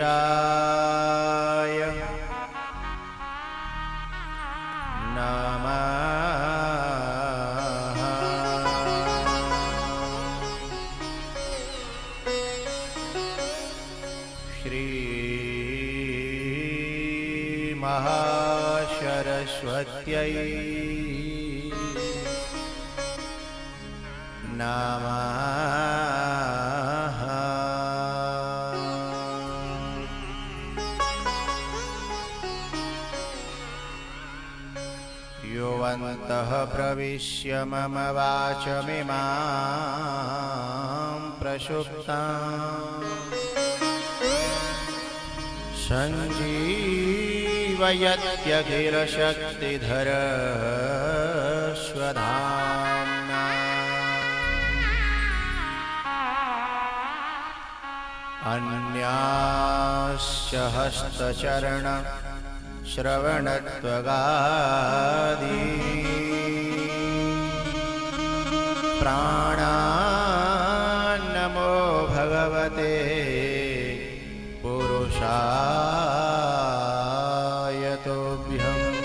गणेशाय नमः। श्री महासरस्वत्यै नमः। योऽन्तः प्रविश्य मम वाचमिमां प्रसुप्तां सञ्जीवयत्यखिलशक्तिधरस्वधाम्ना अन्याश्च हस्तचरण श्रवणत्वगादि प्राणान्नमो भगवते पुरुषाय तुभ्यम्।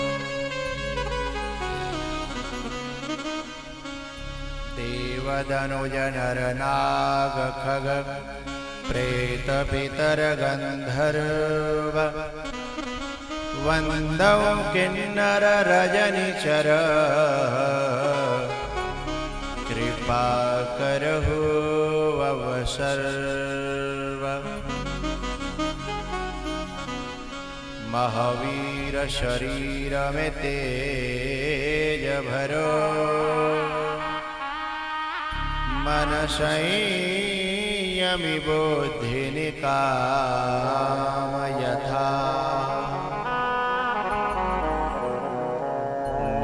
देवदनुजनरनागखग प्रेतपितरगन्धर्व वन्दौ किन्नररजनिचर कृपाकरहु ववसर्व। महावीर शरीर में तेज भरो मन संयमि बुद्धि निकाम यथा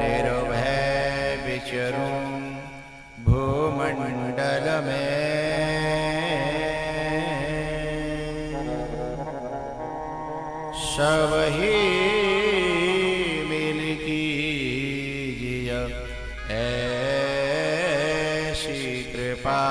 निर्भय विचरूं भूमंडल में सब ही मिल कीजिए ऐसी कृपा।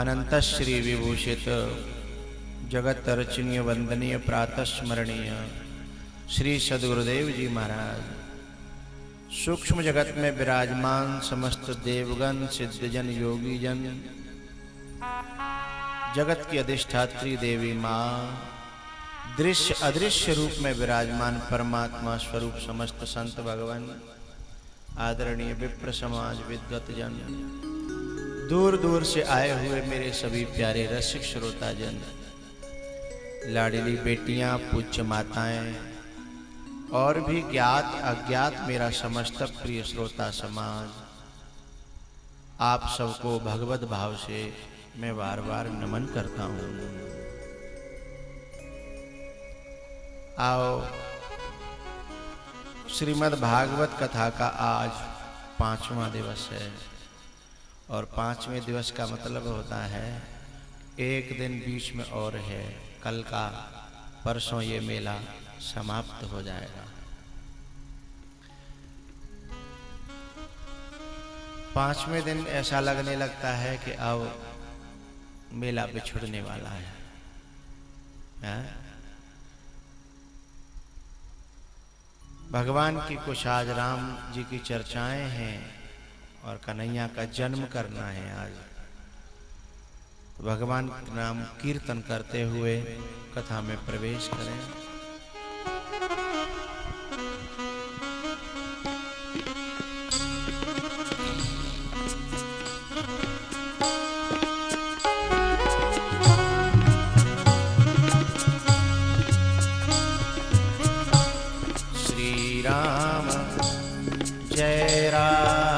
अनंत श्री विभूषित जगत रचनीय वंदनीय प्रातः स्मरणीय श्री सद्गुरुदेव जी महाराज सूक्ष्म जगत में विराजमान समस्त देवगण सिद्धजन योगीजन जगत की अधिष्ठात्री देवी माँ दृश्य अदृश्य रूप में विराजमान परमात्मा स्वरूप समस्त संत भगवान आदरणीय विप्र समाज विद्वत जन दूर दूर से आए हुए मेरे सभी प्यारे रसिक श्रोता जन लाडली बेटियां पूज्य माताएं और भी ज्ञात अज्ञात मेरा समस्त प्रिय श्रोता समाज आप सबको भगवत भाव से मैं बार बार नमन करता हूं। आओ श्रीमद् भागवत कथा का आज 5वां दिवस है और 5वें दिवस का मतलब होता है एक दिन बीच में और है, कल का परसों ये मेला समाप्त हो जाएगा। 5वें दिन ऐसा लगने लगता है कि अब मेला बिछुड़ने वाला है। भगवान की कुछ आज राम जी की चर्चाएं हैं और कन्हैया का जन्म करना है आज। भगवान का नाम कीर्तन करते हुए कथा में प्रवेश करें। श्री राम जय राम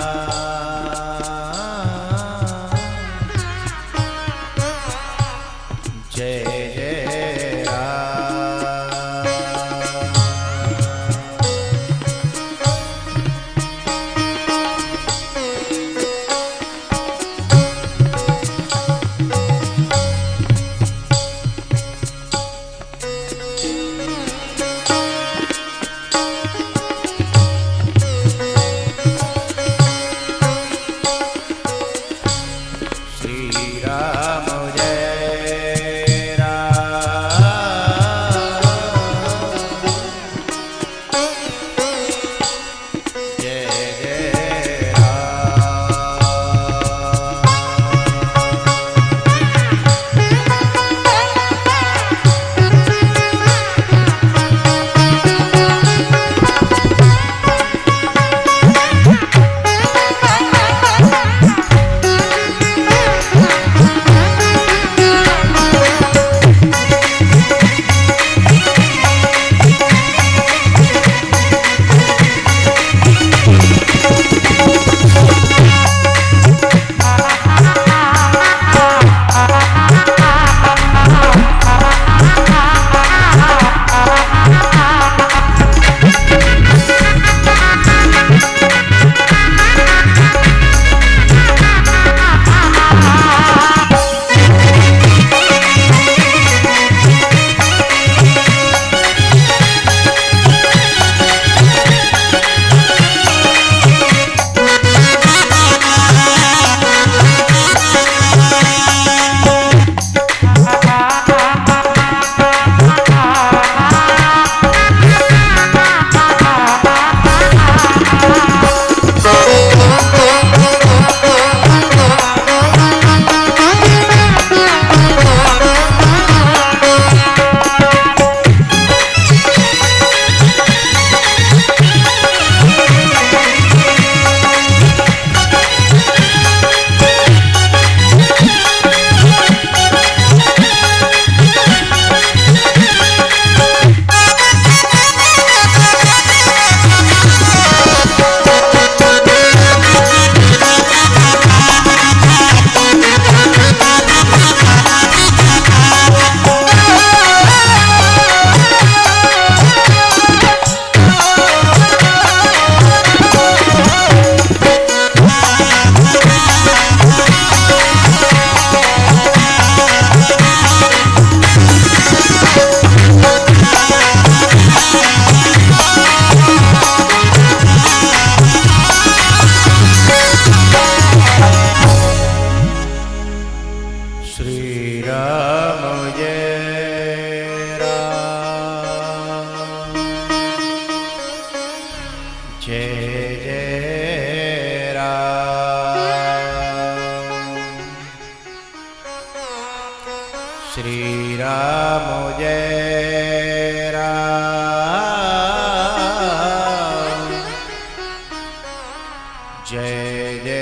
जय जय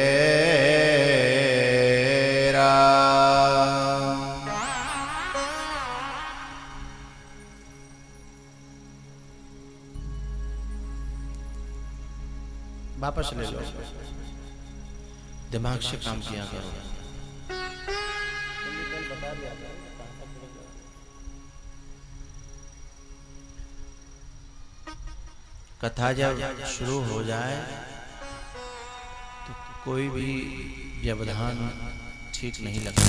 राम। वापस ले लो, दिमाग से काम किया करो। कथा जब शुरू हो जाए तो कोई भी व्यवधान ठीक नहीं लगता।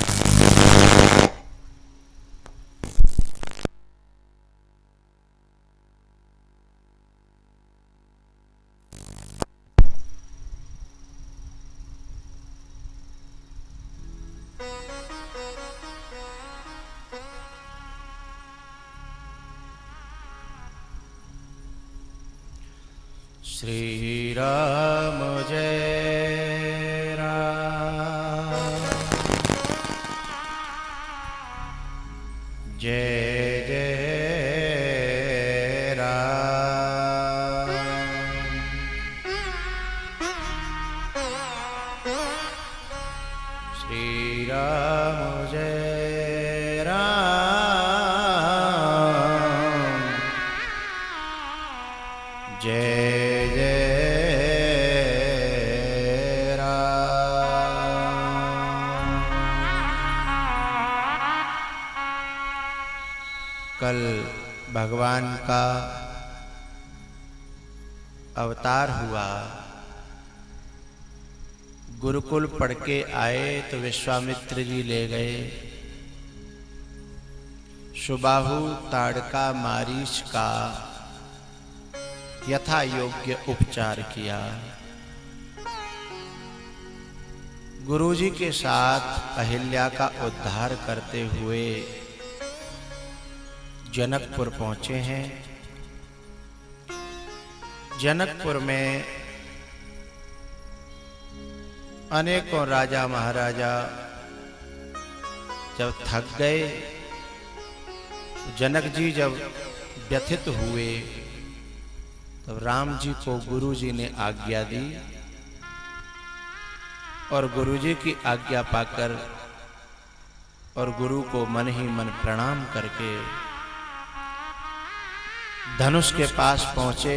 श्री राम जय राम, जय जय राम। श्री राम जय राम, जय कल भगवान का अवतार हुआ। गुरुकुल पढ़ के आए तो विश्वामित्र जी ले गए। सुबाहु ताड़का मारीच का यथा योग्य उपचार किया। गुरुजी के साथ अहिल्या का उद्धार करते हुए जनकपुर पहुंचे हैं। जनकपुर में अनेकों राजा महाराजा जब थक गए, जनक जी जब व्यथित हुए तब राम जी को गुरु जी ने आज्ञा दी और गुरु जी की आज्ञा पाकर और गुरु को मन ही मन प्रणाम करके धनुष के पास पहुंचे।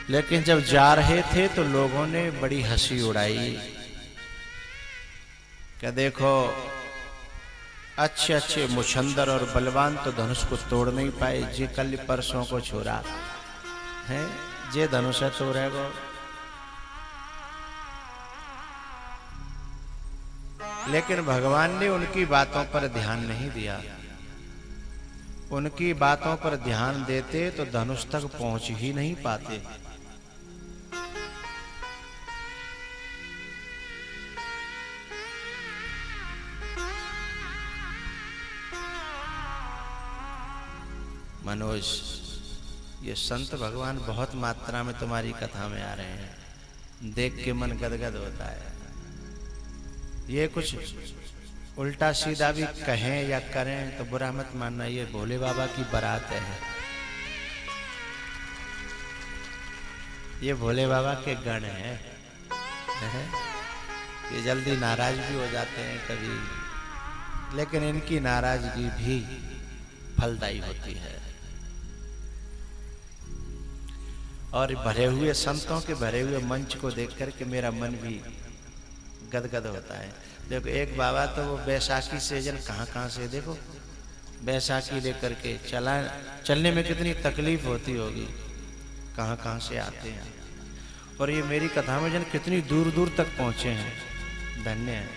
लेकिन जब जा रहे थे तो लोगों ने बड़ी हंसी उड़ाई क्या देखो अच्छे अच्छे मुछंदर और बलवान तो धनुष को तोड़ नहीं पाए, जे कल परसों को छोड़ा है जे धनुष तोड़ेगा। लेकिन भगवान ने उनकी बातों पर ध्यान नहीं दिया। उनकी बातों पर ध्यान देते तो धनुष तक पहुंच ही नहीं पाते। मनोज, ये संत भगवान बहुत मात्रा में तुम्हारी कथा में आ रहे हैं, देख के मन गदगद होता है। ये कुछ उल्टा सीधा भी कहें या करें तो बुरा मत मानना, ये भोले बाबा की बारात है। ये भोले बाबा के गण हैं। ये जल्दी नाराज भी हो जाते हैं कभी, लेकिन इनकी नाराजगी भी फलदायी होती है। और भरे हुए संतों के भरे हुए मंच को देख करके मेरा मन भी गदगद होता है। देखो एक बाबा तो वो बैसाखी सीजन कहाँ से, देखो बैसाखी लेकर के चलने में कितनी तकलीफ होती होगी, कहाँ से आते हैं। और ये मेरी कथा में जन कितनी दूर दूर तक पहुंचे हैं। धन्य है,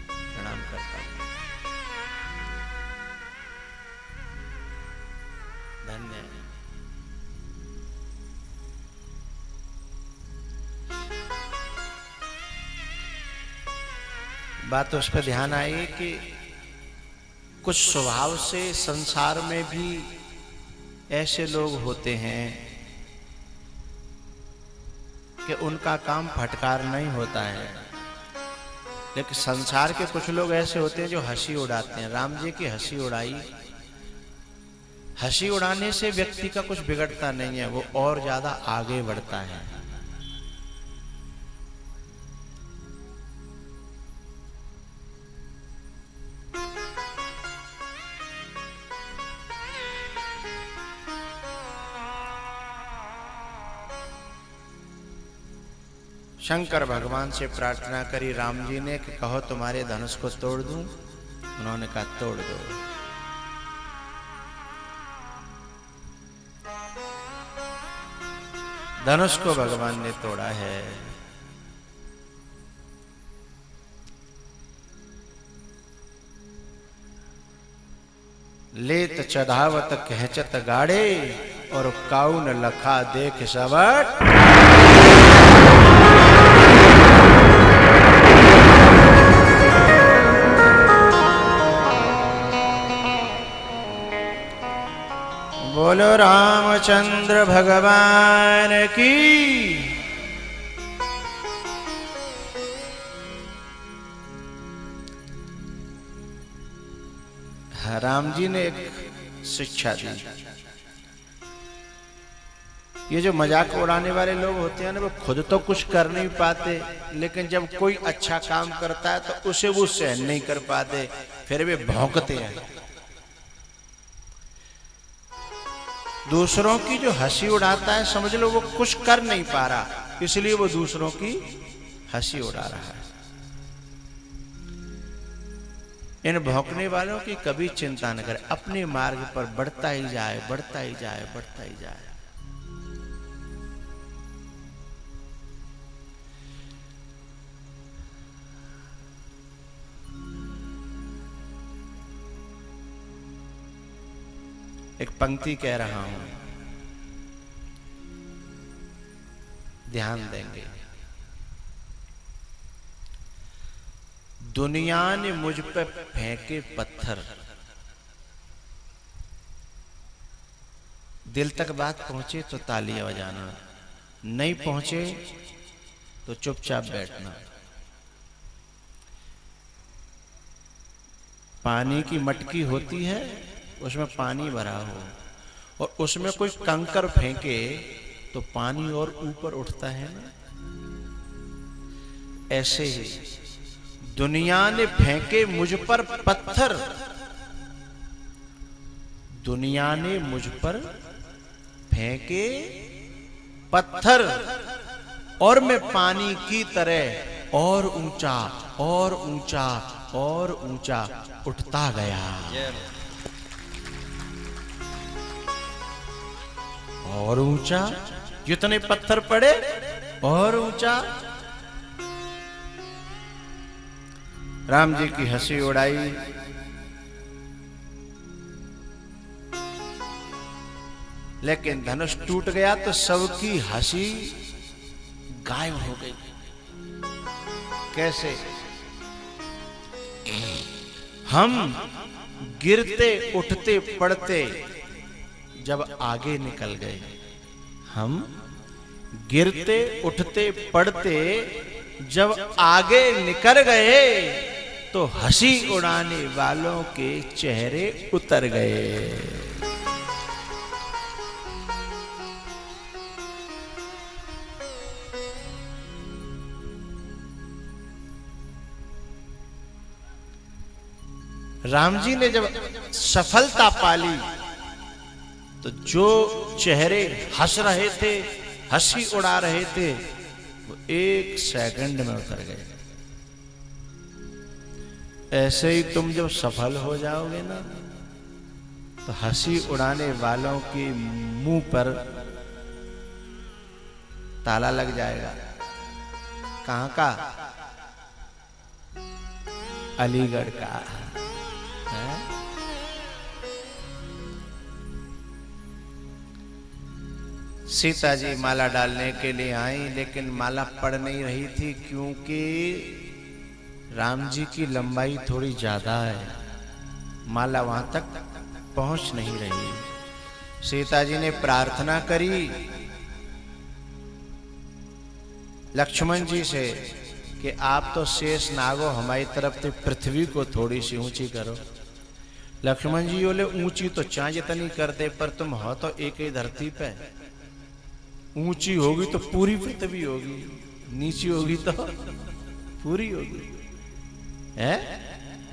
प्रणाम करता हूँ। धन्य है। बात उस पर ध्यान आई कि कुछ स्वभाव से संसार में भी ऐसे लोग होते हैं कि उनका काम फटकार नहीं होता है, लेकिन संसार के कुछ लोग ऐसे होते हैं जो हंसी उड़ाते हैं। राम जी की हंसी उड़ाई, हंसी उड़ाने से व्यक्ति का कुछ बिगड़ता नहीं है, वो और ज्यादा आगे बढ़ता है। शंकर भगवान से प्रार्थना करी राम जी ने कि कहो तुम्हारे धनुष को तोड़ दूं। उन्होंने कहा तोड़ दो। धनुष को भगवान ने तोड़ा है। लेत चढ़ावत कहचत गाड़े और काउन लखा देख सबट। बोलो रामचंद्र भगवान की। राम जी ने एक शिक्षा दी। ये जो मजाक उड़ाने वाले लोग होते हैं ना, वो खुद तो कुछ कर नहीं पाते, लेकिन जब कोई अच्छा काम करता है तो उसे वो सहन नहीं कर पाते, फिर वे भौंकते हैं। दूसरों की जो हंसी उड़ाता है, समझ लो वो कुछ कर नहीं पा रहा, इसलिए वो दूसरों की हंसी उड़ा रहा है। इन भौंकने वालों की कभी चिंता न करे, अपने मार्ग पर बढ़ता ही जाए, बढ़ता ही जाए, बढ़ता ही जाए। एक पंक्ति कह रहा हूं, ध्यान देंगे। दुनिया ने मुझ पे फेंके पत्थर, दिल तक बात पहुंचे तो तालियां बजाना, नहीं पहुंचे तो चुपचाप बैठना। पानी की मटकी होती है, उसमें पानी भरा हो और उसमें कोई कंकर फेंके तो पानी और ऊपर उठता है ना। ऐसे ही दुनिया ने फेंके मुझ पर पत्थर, दुनिया ने मुझ पर फेंके पत्थर, और मैं पानी की तरह और ऊंचा और ऊंचा और ऊंचा उठता गया। और ऊंचा, जितने पत्थर पड़े और ऊंचा। राम जी की हंसी उड़ाई, लेकिन धनुष टूट गया तो सबकी हंसी गायब हो गई। कैसे? हम गिरते उठते पड़ते जब आगे निकल गए, हम गिरते उठते पड़ते जब आगे निकल गए तो हंसी उड़ाने वालों के चेहरे उतर गए। राम जी ने जब सफलता पाली तो जो चेहरे हंस रहे थे, हंसी उड़ा रहे थे, वो 1 सेकंड में उतर गए। ऐसे ही तुम जब सफल हो जाओगे ना, तो हंसी उड़ाने वालों के मुंह पर ताला लग जाएगा। कहां का? अलीगढ़ का। है? सीता जी माला डालने के लिए आई, लेकिन माला पड़ नहीं रही थी, क्योंकि राम जी की लंबाई थोड़ी ज्यादा है, माला वहां तक पहुंच नहीं रही। सीता जी ने प्रार्थना करी लक्ष्मण जी से कि आप तो शेष नागो, हमारी तरफ से पृथ्वी को थोड़ी सी ऊंची करो। लक्ष्मण जी बोले ऊंची तो चाहे जितनी कर दे, पर तुम हो तो एक ही धरती पे, ऊंची होगी तो पूरी पृथ्वी होगी, नीची होगी तो पूरी होगी। है?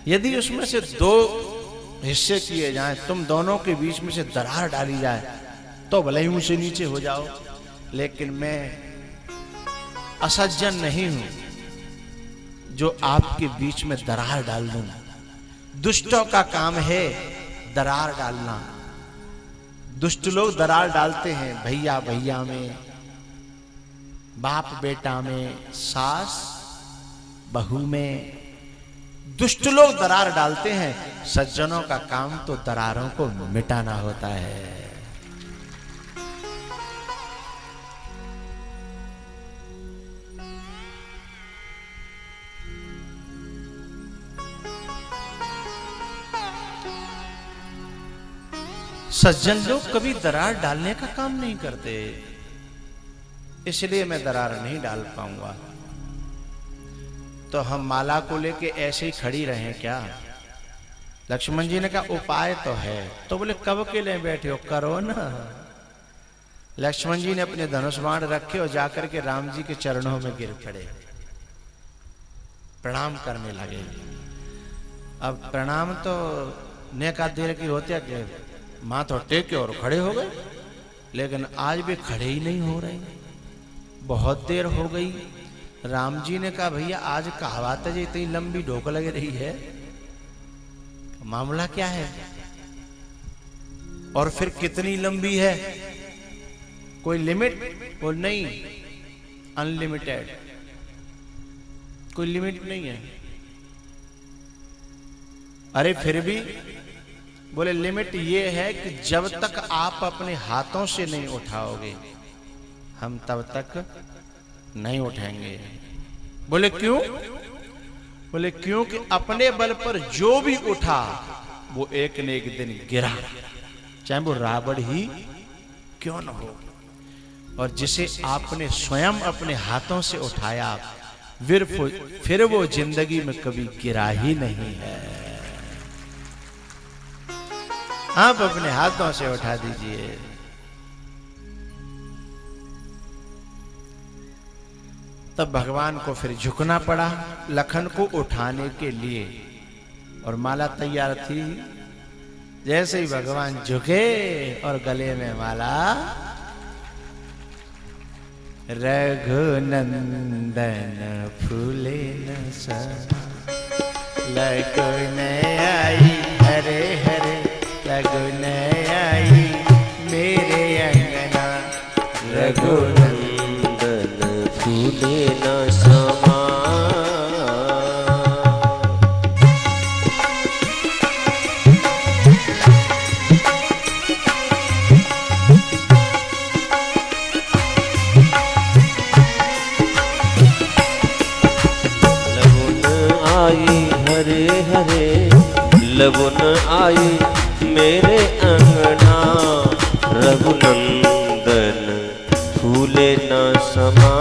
यदि उसमें से 2 हिस्से किए जाएं, तुम दोनों के बीच में से दरार डाली जाए तो भले ही ऊंचे नीचे हो जाओ, लेकिन मैं असज्जन नहीं हूं जो आपके बीच में दरार डाल दूं। दुष्टों का काम है दरार डालना। दुष्ट लोग दरार डालते हैं भैया भैया में, बाप बेटा में, सास बहू में। दुष्ट लोग दरार डालते हैं, सज्जनों का काम तो दरारों को मिटाना होता है। सज्जन लोग कभी दरार डालने का काम नहीं करते, इसलिए मैं दरार नहीं डाल पाऊंगा। तो हम माला को लेके ऐसे ही खड़ी रहें क्या? लक्ष्मण जी ने कहा उपाय तो है। तो बोले कब के लिए बैठे हो, करो ना। लक्ष्मण जी ने अपने धनुष बाण रखे और जाकर के राम जी के चरणों में गिर पड़े, प्रणाम करने लगे। अब प्रणाम तो नेका देर की होती है, माथा टेके और खड़े हो गए, लेकिन आज भी खड़े ही नहीं हो रहे। बहुत देर हो गई। राम जी ने कहा भैया आज कहावत है इतनी लंबी ढोक लग रही है, मामला क्या है? और फिर कितनी लंबी है, कोई लिमिट? वो नहीं, अनलिमिटेड, कोई लिमिट नहीं है। अरे फिर भी बोले लिमिट ये है कि जब तक आप अपने हाथों से नहीं उठाओगे हम तब तक नहीं उठाएंगे। बोले क्यों? बोले क्योंकि अपने बल पर जो भी उठा वो एक न एक दिन गिरा, चाहे वो रावण ही क्यों न हो। और जिसे आपने स्वयं अपने हाथों से उठाया फिर वो जिंदगी में कभी गिरा ही नहीं है। आप अपने हाथों से उठा दीजिए। तब भगवान को फिर झुकना पड़ा लखन को उठाने के लिए, और माला तैयार थी। जैसे ही भगवान झुके और गले में माला, रघुनंदन फूले न सा लगन आई, हरे हरे लगन आई मेरे अंगना, रघुनंदन फूले न समा। लगन आई हरे हरे लगन आई मेरे अंगना, रघुनंदन फूले न समा।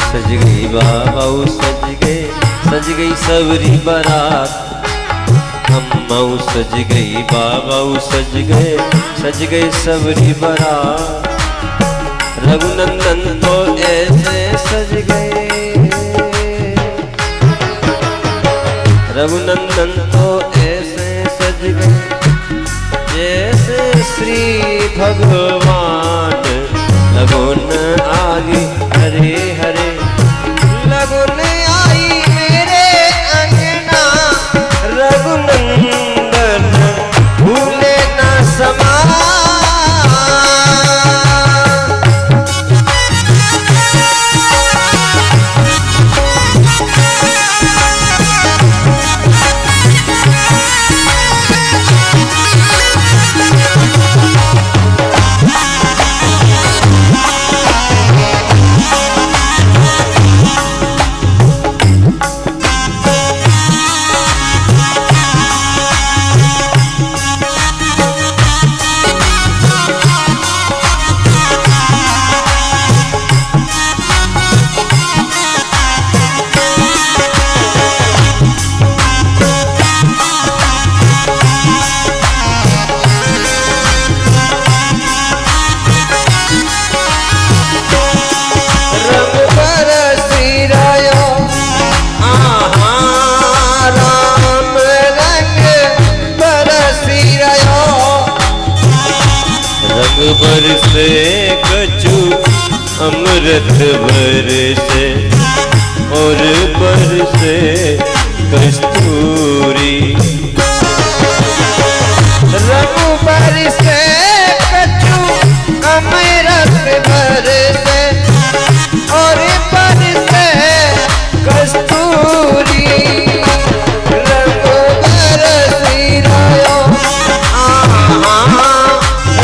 सज गई बाबा सज गई सबरी बारात। अम्मा सज गई बाबा सज गए सबरी बारात। रघुनंदन तो ऐसे सज गए, रघुनंदन तो ऐसे सज गए जैसे श्री भगवान। लगन आई हरे हरे लगन आई मेरे अंगना, रघुनंदन भूले न सा। बरसे कछु अमृत बरसे और बरसे कस्तूरी। रंग बरसे कछु अमृत बरसे और बरसे कस्तूरी। रंग बरसी रहो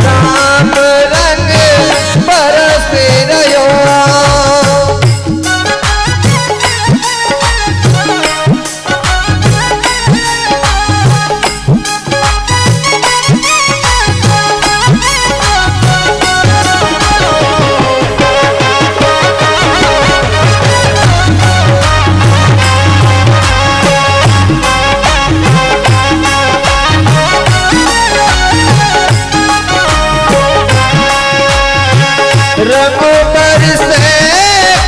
राम रंग बरसी रहो। रंग बरसे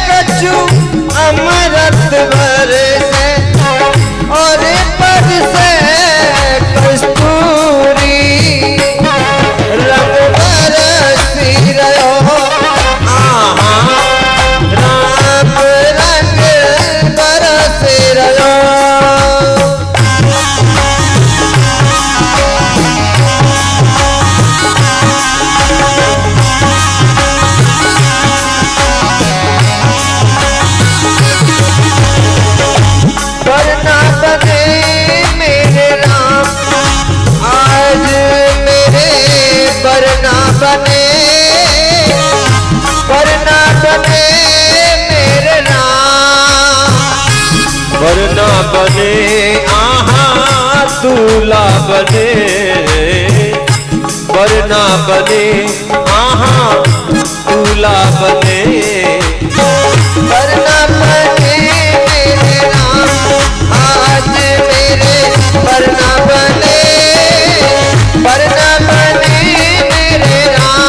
कछु अमृत बरसे और बरसे कस्तूरी। रंग बरसी रहो राम रंग बरसी रहो। वरना बने मेरे राम आज मेरे वरना बने मेरे राम। वरना बने आहा दूल्हा बने। वरना बने आहा दूल्हा बने। वरना बने मेरे राम आज मेरे वरना बने मेरे राम।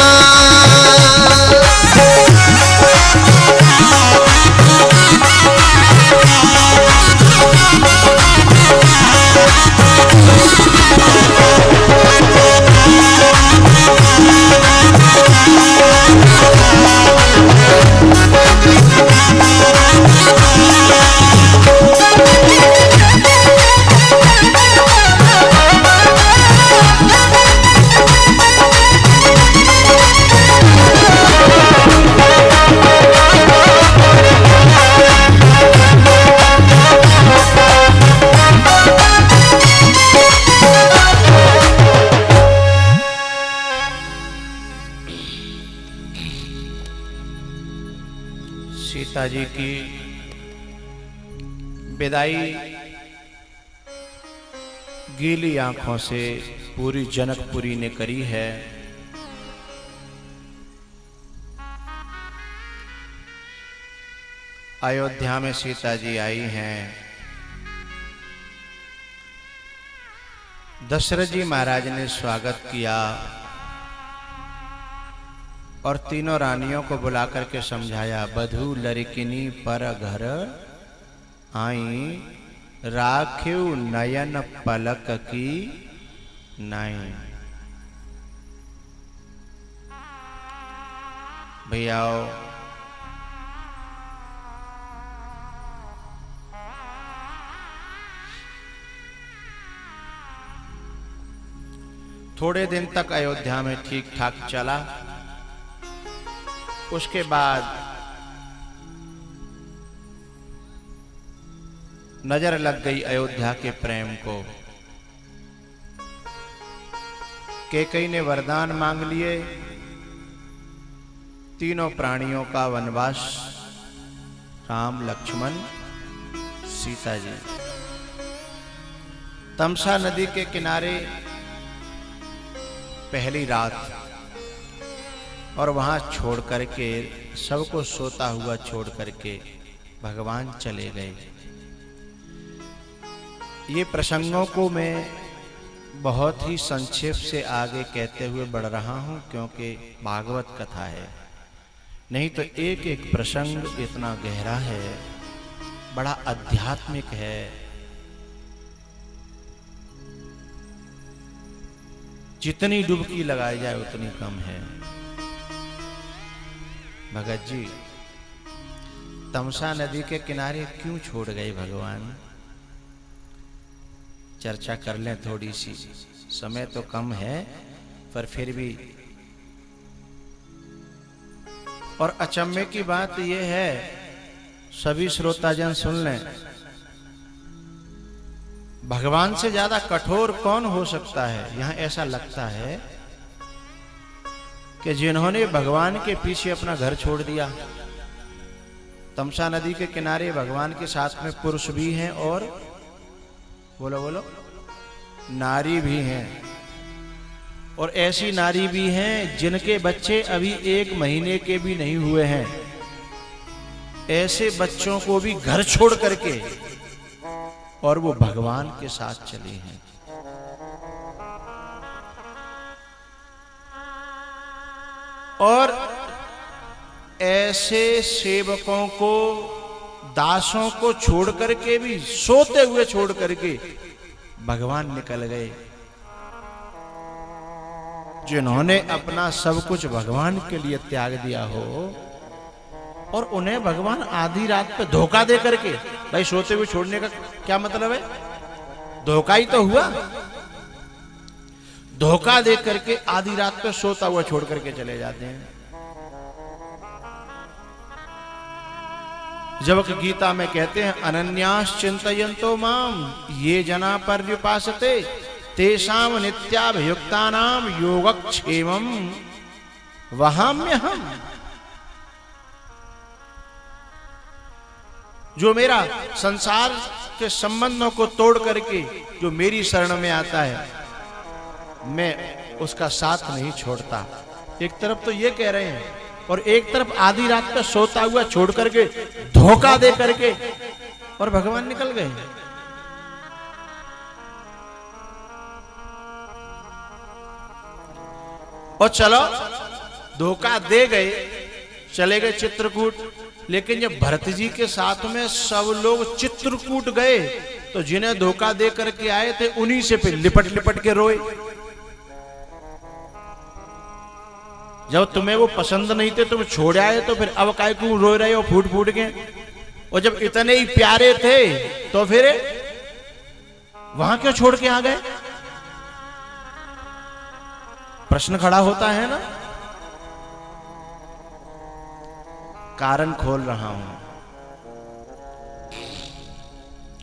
सीता जी की विदाई गीली आंखों से पूरी जनकपुरी ने करी है। अयोध्या में सीता जी आई हैं। दशरथ जी महाराज ने स्वागत किया और तीनों रानियों को बुला करके समझाया। बधू लड़किनी पर घर आई, राख्यु नयन पलक की नाई। भैया थोड़े दिन तक अयोध्या में ठीक ठाक चला। उसके बाद नजर लग गई अयोध्या के प्रेम को। कैकेयी ने वरदान मांग लिए, तीनों प्राणियों का वनवास, राम लक्ष्मण सीता जी। तमसा नदी के किनारे पहली रात, और वहां छोड़ करके सबको सोता हुआ छोड़ करके भगवान चले गए। ये प्रसंगों को मैं बहुत ही संक्षेप से आगे कहते हुए बढ़ रहा हूं, क्योंकि भागवत कथा है, नहीं तो एक एक प्रसंग इतना गहरा है, बड़ा आध्यात्मिक है। जितनी डुबकी लगाई जाए उतनी कम है। भगत जी तमसा नदी के किनारे क्यों छोड़ गए भगवान? चर्चा कर लें थोड़ी सी, समय तो कम है पर फिर भी। और अचंभे की बात यह है, सभी श्रोताजन सुन लें, भगवान से ज्यादा कठोर कौन हो सकता है? यहां ऐसा लगता है कि जिन्होंने भगवान के पीछे अपना घर छोड़ दिया, तमसा नदी के किनारे भगवान के साथ में पुरुष भी हैं और बोलो बोलो नारी भी हैं, और ऐसी नारी भी हैं जिनके बच्चे अभी 1 महीने के भी नहीं हुए हैं। ऐसे बच्चों को भी घर छोड़ करके और वो भगवान के साथ चले हैं। और ऐसे सेवकों को, दासों को छोड़ करके भी, सोते हुए छोड़ करके भगवान निकल गए। जिन्होंने अपना सब कुछ भगवान के लिए त्याग दिया हो और उन्हें भगवान आधी रात पे धोखा दे करके, भाई सोते हुए छोड़ने का क्या मतलब है? धोखा ही तो हुआ। धोखा दे करके आधी रात पे सोता हुआ छोड़ करके चले जाते हैं। जबकि गीता में कहते हैं अनन्यास चिंतयन्तो माम ये जना पर्युपासते तेषाम नित्याभियुक्तानाम योगक्षेमम वहाम्यहम्। जो मेरा संसार के संबंधों को तोड़ करके जो मेरी शरण में आता है, मैं उसका साथ नहीं छोड़ता। एक तरफ तो ये कह रहे हैं और एक तरफ आधी रात का सोता हुआ छोड़ करके, धोखा दे करके और भगवान निकल गए। और चलो धोखा दे गए, चले गए चित्रकूट, लेकिन जब भरत जी के साथ में सब लोग चित्रकूट गए तो जिन्हें धोखा दे करके आए थे उन्हीं से फिर लिपट लिपट के रोए। जब तुम्हें वो पसंद नहीं थे, तुम छोड़ आए, तो फिर अब काय क्यों रो रहे हो फूट फूट के? और जब इतने ही प्यारे थे तो फिर वहां क्यों छोड़ के आ गए? प्रश्न खड़ा होता है ना। कारण खोल रहा हूं।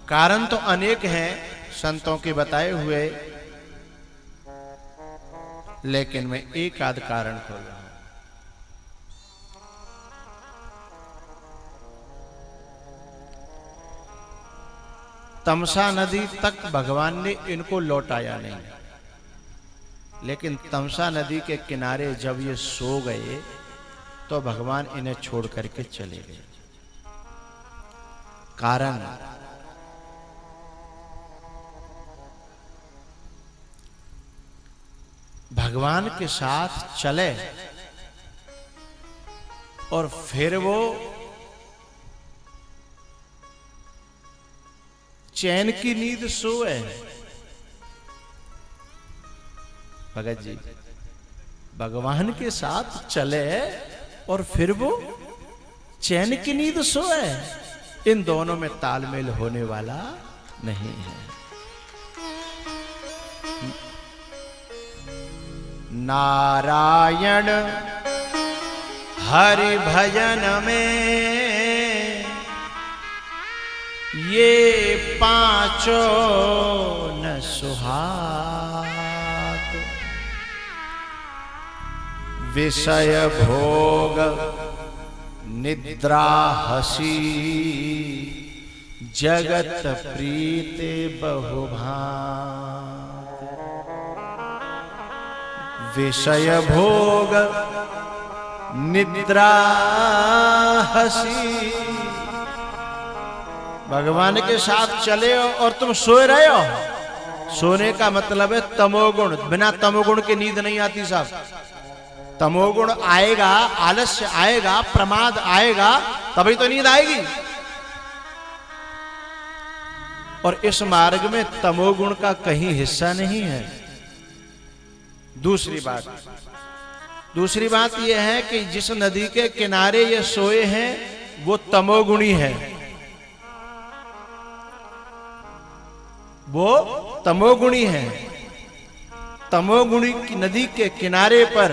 कारण तो अनेक हैं संतों के बताए हुए, लेकिन मैं एक आध कारण खोल रहा हूं। तमसा नदी तक भगवान ने इनको लौटाया नहीं, लेकिन तमसा नदी के किनारे जब ये सो गए तो भगवान इन्हें छोड़ करके चले गए। कारण भगवान के साथ चले और फिर वो चैन की नींद सोए। भगत जी भगवान के साथ चले और फिर वो चैन की नींद सोए, इन दोनों में तालमेल होने वाला नहीं है। नारायण हरि भजन में ये पांचों न सुहात, विषय भोग निद्रा हसी जगत प्रीते बहुभात। विषय भोग निद्रा हसी, भगवान के साथ चले और तुम सोए रहे हो। सोने का मतलब है तमोगुण। बिना तमोगुण के नींद नहीं आती साहब। तमोगुण आएगा, आलस्य आएगा, प्रमाद आएगा, तभी तो नींद आएगी। और इस मार्ग में तमोगुण का कहीं हिस्सा नहीं है। दूसरी बात यह है कि जिस नदी के किनारे ये सोए हैं वो तमोगुणी है, वो तमोगुणी है। तमोगुणी की नदी के किनारे पर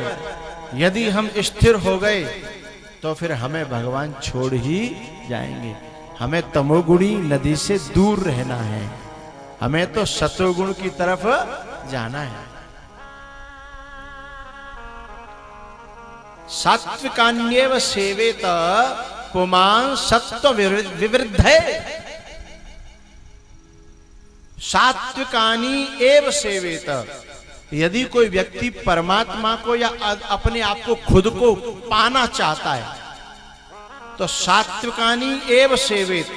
यदि हम स्थिर हो गए तो फिर हमें भगवान छोड़ ही जाएंगे। हमें तमोगुणी नदी से दूर रहना है, हमें तो सतोगुण की तरफ जाना है। सात्विकान्येव सेवेत पुमान् सत्व विवृद्धे। सात्विकानी एव सेवेत। यदि कोई व्यक्ति परमात्मा को या अपने आप को खुद को पाना चाहता है तो सात्विकानी एव सेवेत,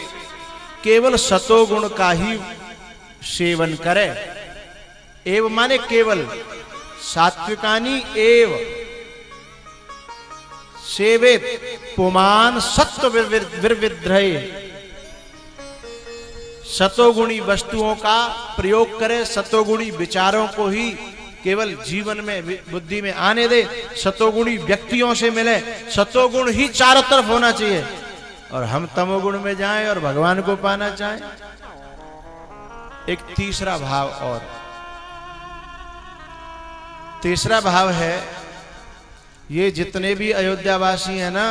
केवल सतोगुण का ही सेवन करे। एव माने केवल, सात्विकानी एव सेवेत पुमान् सत्व विवृद्धे। सतोगुणी वस्तुओं का प्रयोग करे, सतोगुणी विचारों को ही केवल जीवन में बुद्धि में आने दे, सतोगुणी व्यक्तियों से मिले। सतोगुण ही चारों तरफ होना चाहिए और हम तमोगुण में जाएं और भगवान को पाना चाहें। एक तीसरा भाव और, तीसरा भाव है, ये जितने भी अयोध्यावासी हैं ना,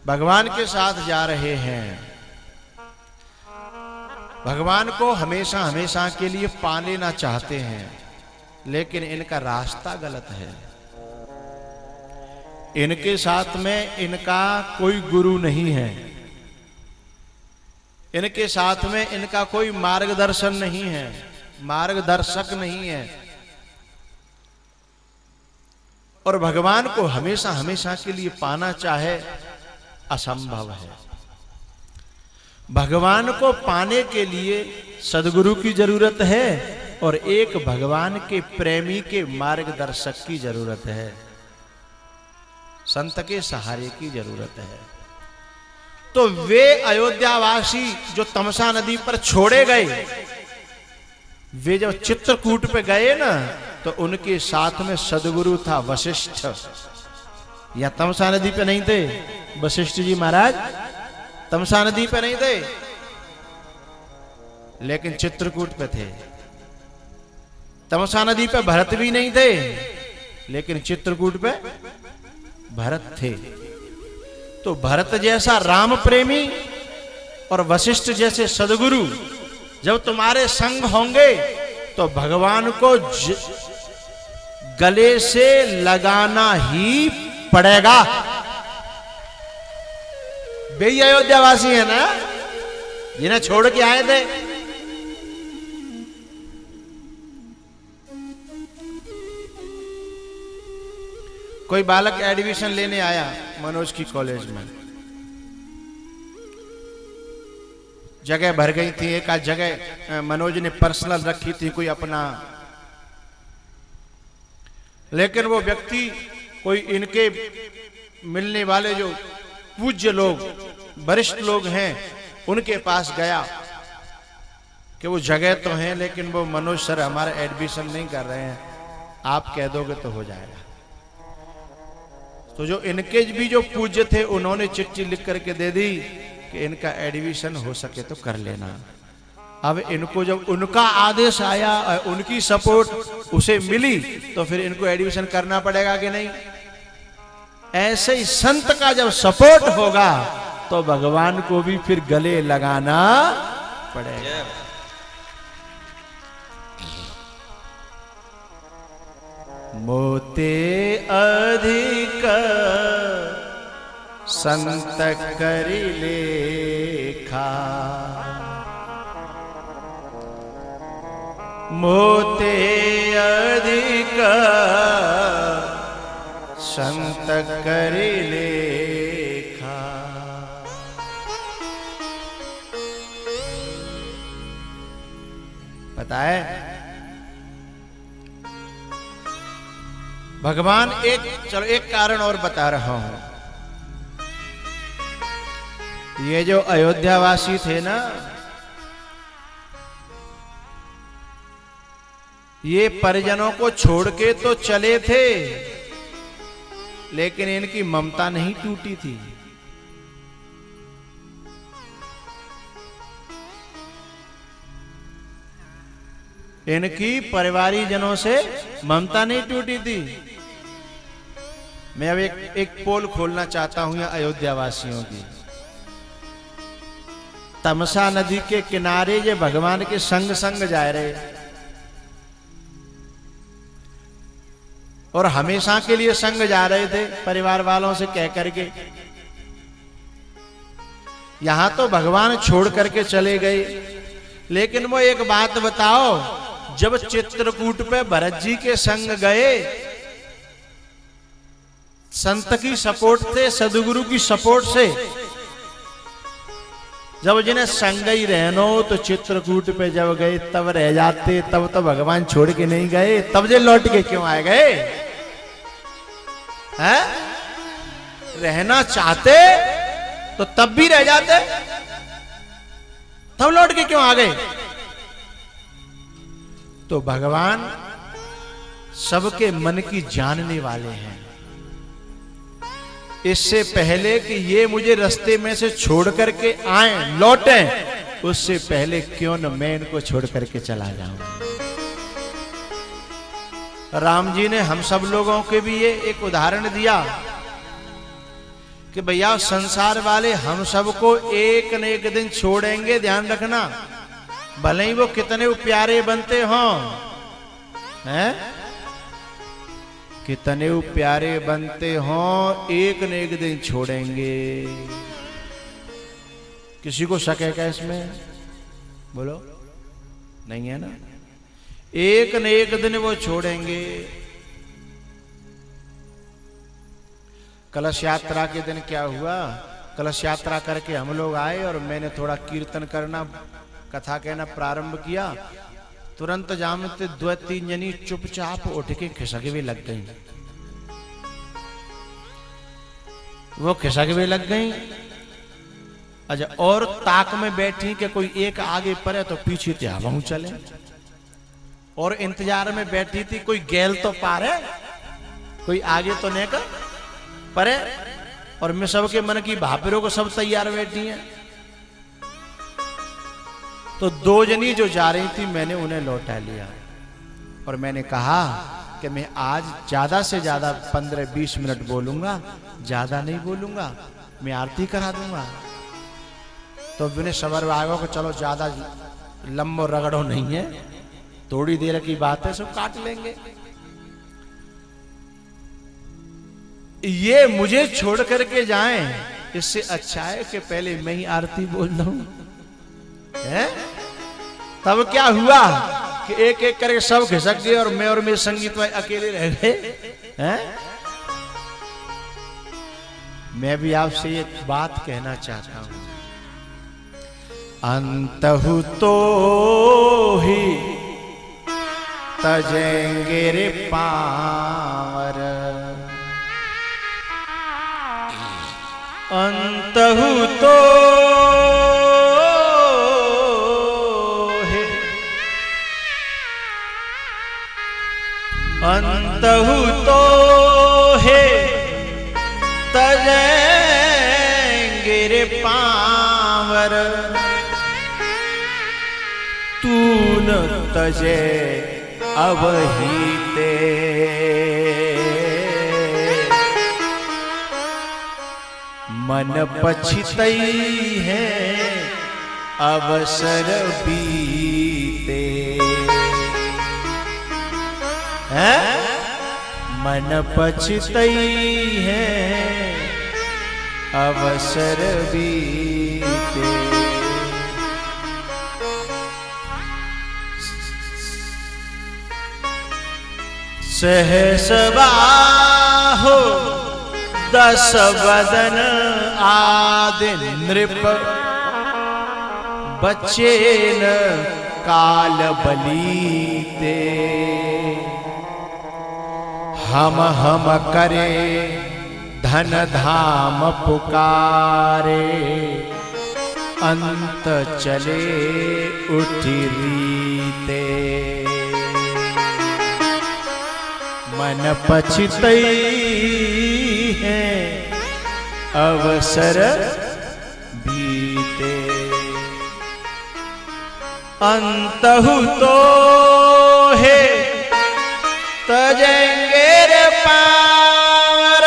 भगवान के साथ जा रहे हैं, भगवान को हमेशा हमेशा के लिए पा लेना चाहते हैं, लेकिन इनका रास्ता गलत है। इनके साथ में इनका कोई गुरु नहीं है, इनके साथ में इनका कोई मार्गदर्शन नहीं है, मार्गदर्शक नहीं है, और भगवान को हमेशा हमेशा के लिए पाना चाहे असंभव है। भगवान को पाने के लिए सदगुरु की जरूरत है और एक भगवान के प्रेमी के मार्गदर्शक की जरूरत है, संत के सहारे की जरूरत है। तो वे अयोध्यावासी जो तमसा नदी पर छोड़े गए, वे जब चित्रकूट पे गए ना, तो उनके साथ में सदगुरु था वशिष्ठ। या तमसा नदी पे नहीं थे वशिष्ठ जी महाराज, तमसा नदी पे नहीं थे, लेकिन चित्रकूट पे थे। तमसा नदी पे भरत भी नहीं थे, लेकिन चित्रकूट पे भरत थे। तो भरत जैसा राम प्रेमी और वशिष्ठ जैसे सदगुरु जब तुम्हारे संग होंगे तो भगवान को गले से लगाना ही पड़ेगा। वे अयोध्यावासी है ना जिन्हें छोड़ के आए थे। कोई बालक एडमिशन लेने आया मनोज की कॉलेज में, जगह भर गई थी। एक आध जगह मनोज ने पर्सनल रखी थी कोई अपना, लेकिन वो व्यक्ति कोई इनके मिलने वाले जो पूज्य लोग वरिष्ठ लोग हैं उनके पास गया कि वो जगह तो है लेकिन वो मनोज सर हमारा एडमिशन नहीं कर रहे हैं, आप कह दोगे तो हो जाएगा। तो जो इनके भी जो पूज्य थे उन्होंने चिट्ठी लिख करके दे दी कि इनका एडमिशन हो सके तो कर लेना। अब इनको जब उनका आदेश आया और उनकी सपोर्ट उसे मिली तो फिर इनको एडमिशन करना पड़ेगा कि नहीं। ऐसे ही संत का जब सपोर्ट होगा तो भगवान को भी फिर गले लगाना पड़ेगा। मोते अधिक संत करि लेखा, मोते अधिक संत करि लेखा। पता है भगवान चलो एक कारण और बता रहा हूं। ये जो अयोध्यावासी थे ना, ये परिजनों को छोड़ के तो चले थे, लेकिन इनकी ममता नहीं टूटी थी। इनकी परिवारी जनों से ममता नहीं टूटी थी। मैं अब एक पोल खोलना चाहता हूं यहाँ अयोध्या वासियों की। तमसा नदी के किनारे ये भगवान के संग संग जा रहे और हमेशा के लिए संग जा रहे थे परिवार वालों से कह करके। यहां तो भगवान छोड़ करके चले गए, लेकिन वो एक बात बताओ, जब चित्रकूट पे भरत जी के संग गए, संत की सपोर्ट से, सदगुरु की सपोर्ट से, जब जिन्हें संग ही रहनो तो चित्रकूट पे जब गए तब रह जाते, तब तो भगवान छोड़ के नहीं गए, तब जे लौट के क्यों आए गए हैं? रहना चाहते तो तब भी रह जाते, तब लौट के क्यों आ गए? तो भगवान सबके मन की जानने वाले हैं। इससे पहले कि ये मुझे रास्ते में से छोड़ करके आए लौटे, उससे पहले क्यों न मैं इनको छोड़ करके चला जाऊं। राम जी ने हम सब लोगों के भी ये एक उदाहरण दिया कि भैया संसार वाले हम सबको एक न एक दिन छोड़ेंगे, ध्यान रखना, भले ही वो कितने प्यारे बनते हों, हैं? कितने प्यारे बनते हों, एक न एक दिन छोड़ेंगे। किसी को शक है क्या इसमें? बोलो, नहीं है ना? एक न एक दिन वो छोड़ेंगे। कलश यात्रा के दिन क्या हुआ, कलश यात्रा करके हम लोग आए और मैंने थोड़ा कीर्तन करना, कथा कहना प्रारंभ किया। तुरंत जामते दो तीन जनी चुपचाप उठ के खिसक भी लग गई। वो खिसक भी लग गई। अच्छा, और ताक में बैठी कि कोई एक आगे पड़े तो पीछे थे हम चले, और इंतजार में बैठी थी कोई गैल तो पारे, कोई आगे तो नहीं कर परे, और मैं सबके मन की भापरों को सब तैयार बैठी हैं। तो दो जनी जो जा रही थी मैंने उन्हें लौटा लिया और मैंने कहा कि मैं आज ज्यादा से ज्यादा 15-20 मिनट बोलूंगा, ज्यादा नहीं बोलूंगा, मैं आरती करा दूंगा। तो मैंने सबर भागो को चलो ज्यादा लंबो रगड़ो नहीं है, थोड़ी देर की बात है, सब काट लेंगे। ये मुझे छोड़ करके जाएं, इससे अच्छा है कि पहले मैं ही आरती बोल दूं। है? तब क्या हुआ कि एक एक करके सब खिसक गए और मैं और मेरे संगीत भाई अकेले रह गए। हैं? मैं भी आपसे ये बात कहना चाहता हूं, अंतहु तो ही तजेंगे रे पावर, अंतहु तो अंतहु तो है तजेंगे रे पावर, तू न तजे अब ही ते, मन पछतई है अवसर बीते। है? मन पछतई है अवसर बीते। सहस बाहो 10 बदन आदि नृप, बच्चे न काल बलीते। हम करे धन धाम पुकारे, अंत चले उठी रीते। मन पछतई है अवसर बीते, अंतहु तो है तजेंगे रे पार,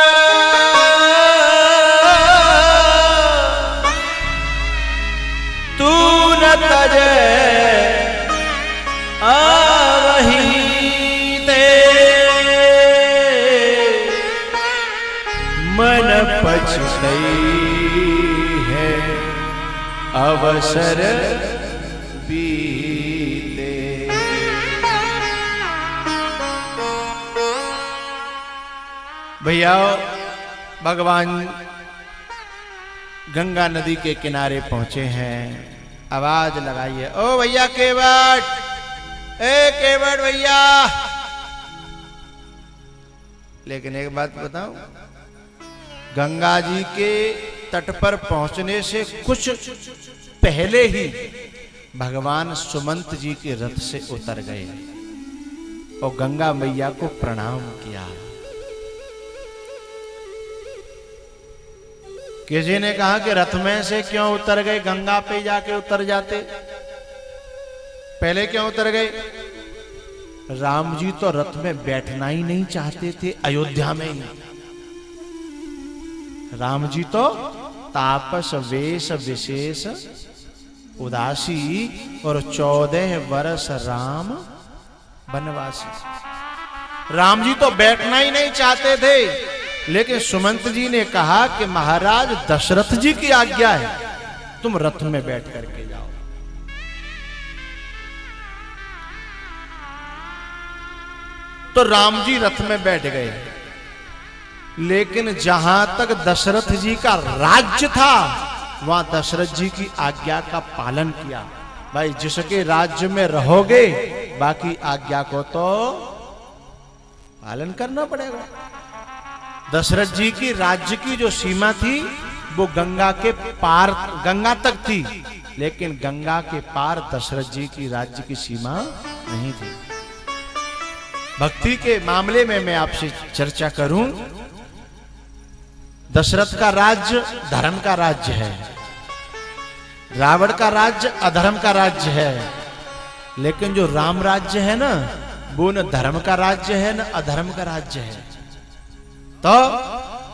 तू न तजे आवही ते, मन पछतई है अवसर बीते। भैया भगवान गंगा नदी के किनारे पहुंचे हैं। आवाज लगाइए, ओ भैया केवट, ए केवट भैया। लेकिन एक बात बताऊं, गंगा जी के तट पर पहुंचने से कुछ पहले ही भगवान सुमंत जी के रथ से उतर गए और गंगा मैया को प्रणाम किया। किसी ने कहा कि रथ में से क्यों उतर गए, गंगा पे जाके उतर जाते, पहले क्यों उतर गए? राम जी तो रथ में बैठना ही नहीं चाहते थे अयोध्या में ही। राम जी तो तापस वेश विशेष उदासी और 14 वर्ष राम वनवासी। राम जी तो बैठना ही नहीं चाहते थे, लेकिन सुमंत जी ने कहा कि महाराज दशरथ जी की आज्ञा है, तुम रथ में बैठ करके जाओ। तो राम जी रथ में बैठ गए, लेकिन जहां तक दशरथ जी का राज्य था वहां दशरथ जी की आज्ञा का पालन किया। भाई जिसके राज्य में रहोगे बाकी आज्ञा को तो पालन करना पड़ेगा। दशरथ जी की राज्य की जो सीमा थी वो गंगा के पार, गंगा तक थी, लेकिन गंगा के पार दशरथ जी की राज्य की सीमा नहीं थी। भक्ति के मामले में मैं आपसे चर्चा करूं, दशरथ का राज्य धर्म का राज्य है, रावण का राज्य अधर्म का राज्य है, लेकिन जो राम राज्य है ना वो न धर्म का राज्य है न अधर्म का राज्य है। तो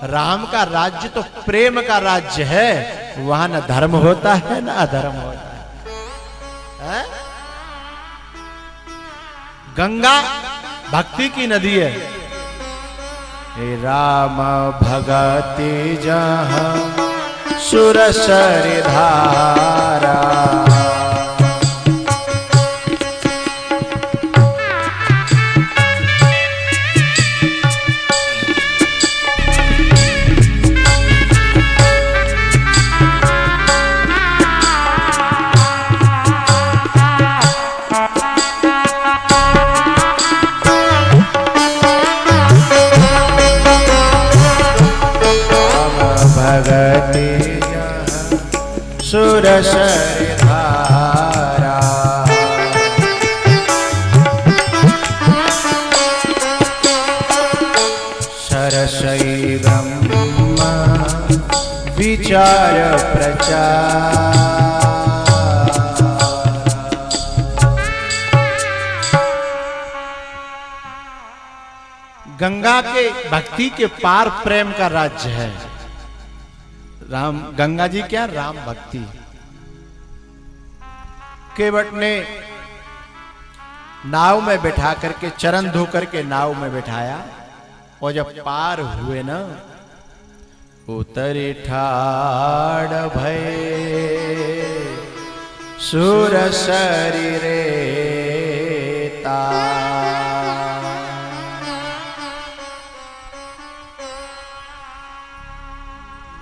राम का राज्य तो प्रेम का राज्य है, वहां न धर्म होता है न अधर्म होता है। गंगा भक्ति की नदी है। हे राम भगति जहाँ सुरसर धारा, भगति सुरसर धारा, सरसई ब्रह्म विचार प्रचार। गंगा के भक्ति के पार प्रेम का राज्य है। राम, गंगा जी क्या, राम भक्ति। केवट ने नाव में बैठा करके, चरण धो करके नाव में बैठाया, और जब पार हुए ना, उतरे ठाड़ भय सुरसर रेता।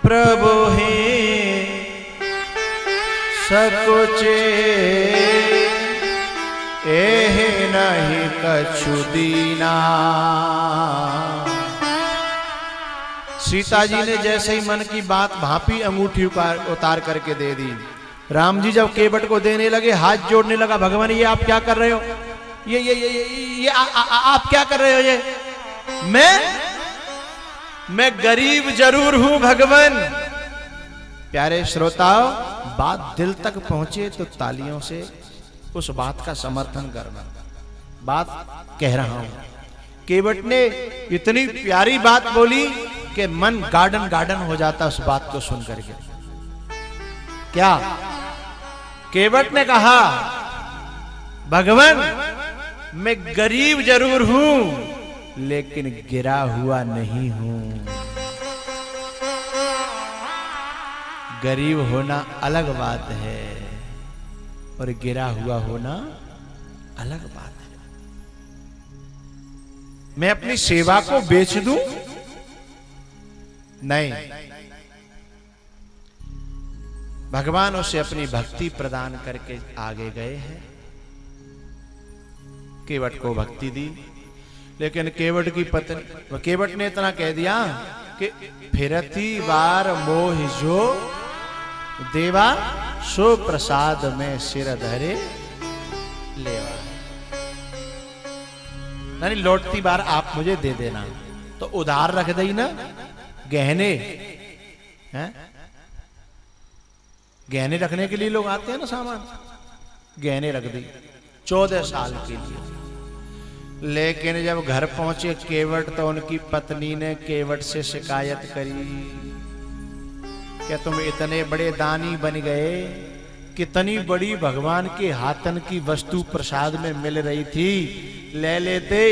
प्रभु हे सकुचे एहे नहीं कछु दीना। सीता जी ने जैसे ही मन की बात भापी, अंगूठी उतार करके दे दी। राम जी जब केवट को देने लगे, हाथ जोड़ने लगा, भगवान ये आप क्या कर रहे हो, ये आप क्या कर रहे हो, ये मैं गरीब जरूर हूं भगवान। प्यारे श्रोताओं, बात दिल तक पहुंचे तो तालियों से उस बात का समर्थन करना। बात कह रहा हूं, केवट ने इतनी प्यारी बात बोली कि मन गार्डन गार्डन हो जाता उस बात को सुन करके। क्या केवट ने कहा, भगवान मैं गरीब जरूर हूं लेकिन गिरा हुआ नहीं हूं। गरीब होना अलग बात है और गिरा हुआ होना अलग बात है। मैं अपनी सेवा को बेच दूं? नहीं, भगवान उसे अपनी भक्ति प्रदान करके आगे गए हैं। केवट को भक्ति दी, लेकिन केवट की पत्नी, केवट ने इतना कह दिया कि फिरती बार मोह जो देवा, सो प्रसाद में सिर धरे लेवा। यानी लौटती बार आप मुझे दे देना। तो उधार रख दई ना, गहने हैं, गहने रखने के लिए लोग आते हैं ना, सामान, गहने रख दी 14 साल के लिए। लेकिन जब घर पहुंचे केवट तो उनकी पत्नी ने केवट से शिकायत करी कि तुम इतने बड़े दानी बन गए, कितनी बड़ी भगवान के हाथन की वस्तु प्रसाद में मिल रही थी, ले लेते,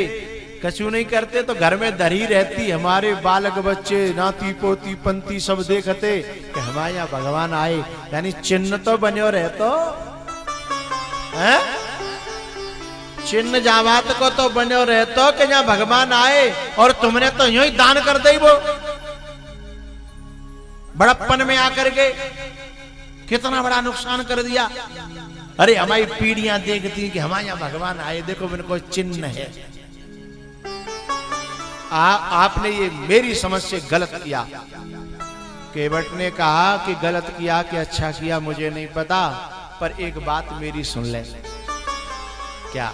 कछु नहीं करते तो घर में धरी रहती, हमारे बालक बच्चे नाती पोती पंती सब देखते कि हमारे यहाँ भगवान आए, यानी चिन्ह तो बन्यो रहतो है, चिन्ह जावात को तो बन्यो रहतो कि यहाँ भगवान आए, और तुमने तो यूं ही दान कर दे। वो बड़प्पन में आकर के कितना बड़ा नुकसान कर दिया। अरे हमारी पीढ़ियां देखती कि हमारे यहाँ भगवान आए, देखो इनको चिन्ह है। आपने ये मेरी समझ से गलत किया। केवट ने कहा कि गलत किया कि अच्छा किया मुझे नहीं पता, पर एक बात मेरी सुन ले। क्या?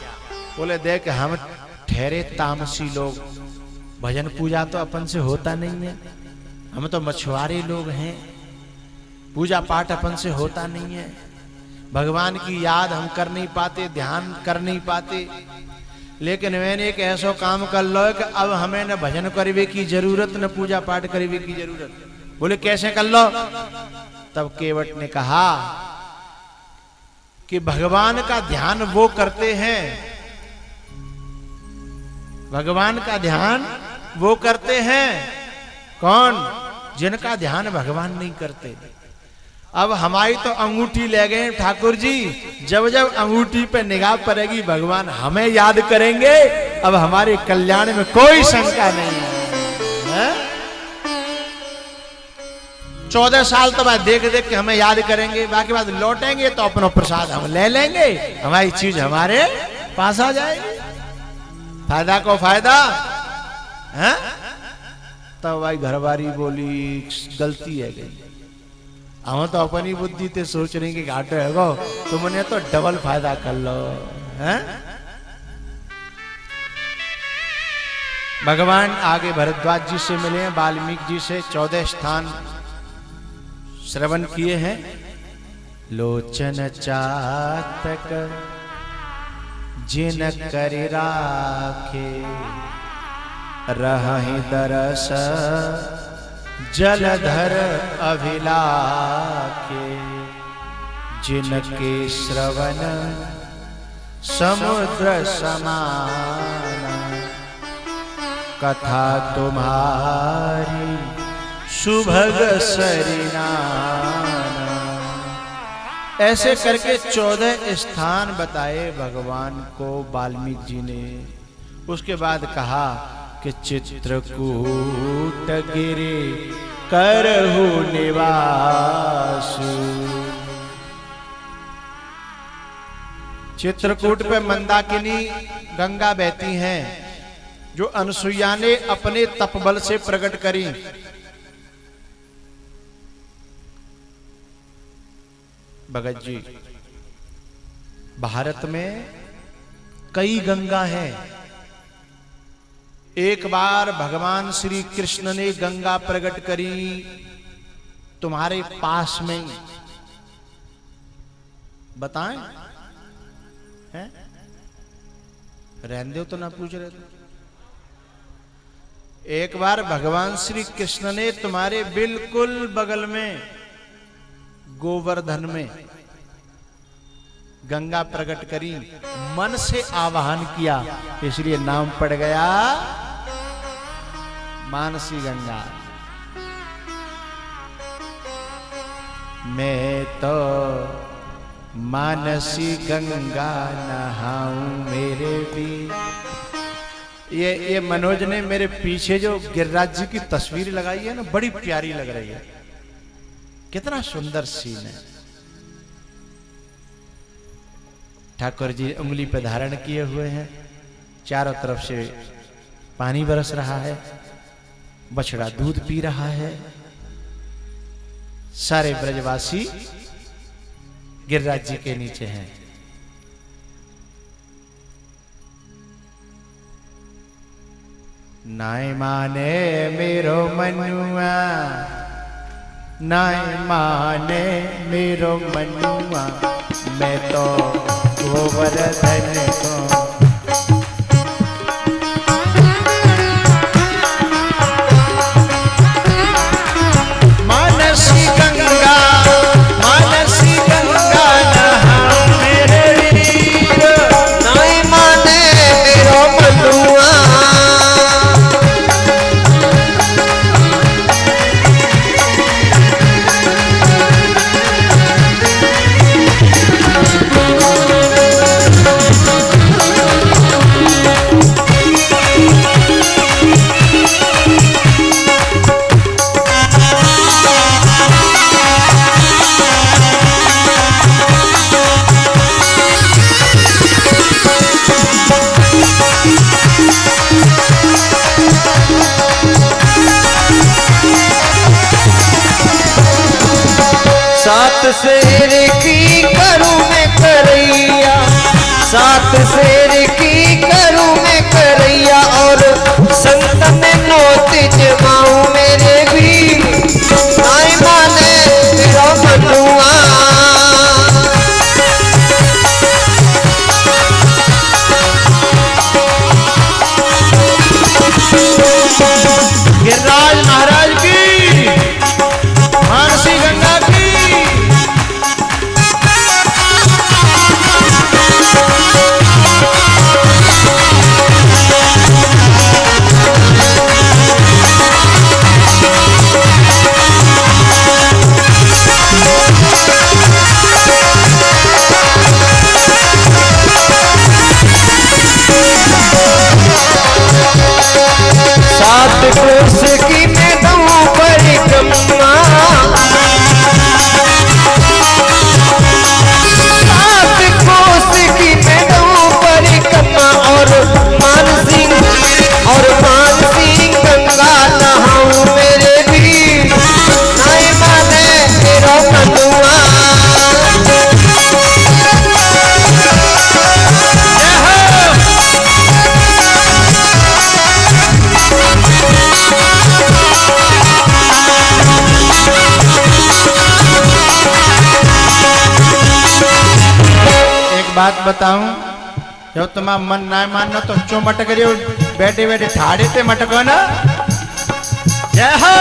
बोले देख, हम ठहरे तामसी लोग, भजन पूजा तो अपन से होता नहीं है, हम तो मछुआरे लोग हैं, पूजा पाठ अपन से होता नहीं है, भगवान की याद हम कर नहीं पाते, ध्यान कर नहीं पाते। लेकिन मैंने एक ऐसा काम कर लो कि अब हमें न भजन करवे की जरूरत न पूजा पाठ करवे की जरूरत। बोले कैसे कर लो? तब केवट ने कहा कि भगवान का ध्यान वो करते हैं, भगवान का ध्यान वो करते हैं कौन? जिनका ध्यान भगवान नहीं करते। अब हमारी तो अंगूठी ले गए ठाकुर जी, जब जब अंगूठी पे निगाह पड़ेगी भगवान हमें याद करेंगे, अब हमारे कल्याण में कोई शंका नहीं है। 14 साल तो बाद देख देख के हमें याद करेंगे, बाकी बात लौटेंगे तो अपना प्रसाद हम ले लेंगे, हमारी चीज हमारे पास आ जाएगी। फायदा को फायदा है। तब भाई घरवारी बोली गलती है गई, हम तो अपनी बुद्धि ते सोच रहे कि घाटे है गो, तुमने तो डबल फायदा कर लो है। भगवान आगे भरद्वाज जी से मिले हैं, वाल्मीकि जी से 14 स्थान श्रवण किए हैं। लोचन चातक जिन कर राखे, रहहि दरस जलधर अभिलाखे, जिनके श्रवण समुद्र समान, कथा तुम्हारी सुभग सरिनाना। ऐसे करके 14 स्थान बताए भगवान को वाल्मीकि जी ने। उसके बाद कहा कि चित्रकूट गिरे करहु निवास। चित्रकूट पे मंदाकिनी गंगा बहती हैं, जो अनसुईया ने अपने तपबल से प्रकट करी। भगत जी, भारत में कई गंगा हैं, एक बार भगवान श्री कृष्ण ने गंगा प्रकट करी तुम्हारे पास में, बताएं हैं? रहने दो तो ना पूछ रहे थे। एक बार भगवान श्री कृष्ण ने तुम्हारे बिल्कुल बगल में गोवर्धन में गंगा प्रकट करी, मन से आवाहन किया, इसलिए नाम पड़ गया मानसी गंगा। मैं तो मानसी गंगा नहाऊं मेरे भी। ये मनोज ने मेरे पीछे जो गिरिराज जी की तस्वीर लगाई है ना, बड़ी प्यारी लग रही है, कितना सुंदर सीन है। ठाकुर जी उंगली पे धारण किए हुए हैं, चारों तरफ से पानी बरस रहा है, बछड़ा दूध पी रहा है, सारे ब्रजवासी गिरिराज जी के नीचे हैं। नाय माने मेरो मनुआ, नाय माने मेरो मनुआ, मैं तो गोवर्धन को। मानसी गंगा, मानसी गंगा नहाऊं मेरे वीर, नाई माने मेरो मनुआ। सात शेर की करूं मैं करैया, सात शेर की करूं मैं करैया, और संत में नोत जमाऊं मेरे भी। नाई माने मेरा मनुआ। गिरिराज महाराज की, मानसी गंगा की। सात कोस की मैं दूं परिक्रमा, सात कोस की मैं दूं परिक्रमा, और मानसी गंगा नहाऊं मेरे भी। नाई माने मेरा मनुआ। बात बताऊं, जब तुम्हारा मन ना मानो तो क्यों मटक रहे हो, बैठे बैठे ठाड़े पे मटको ना। जय हो।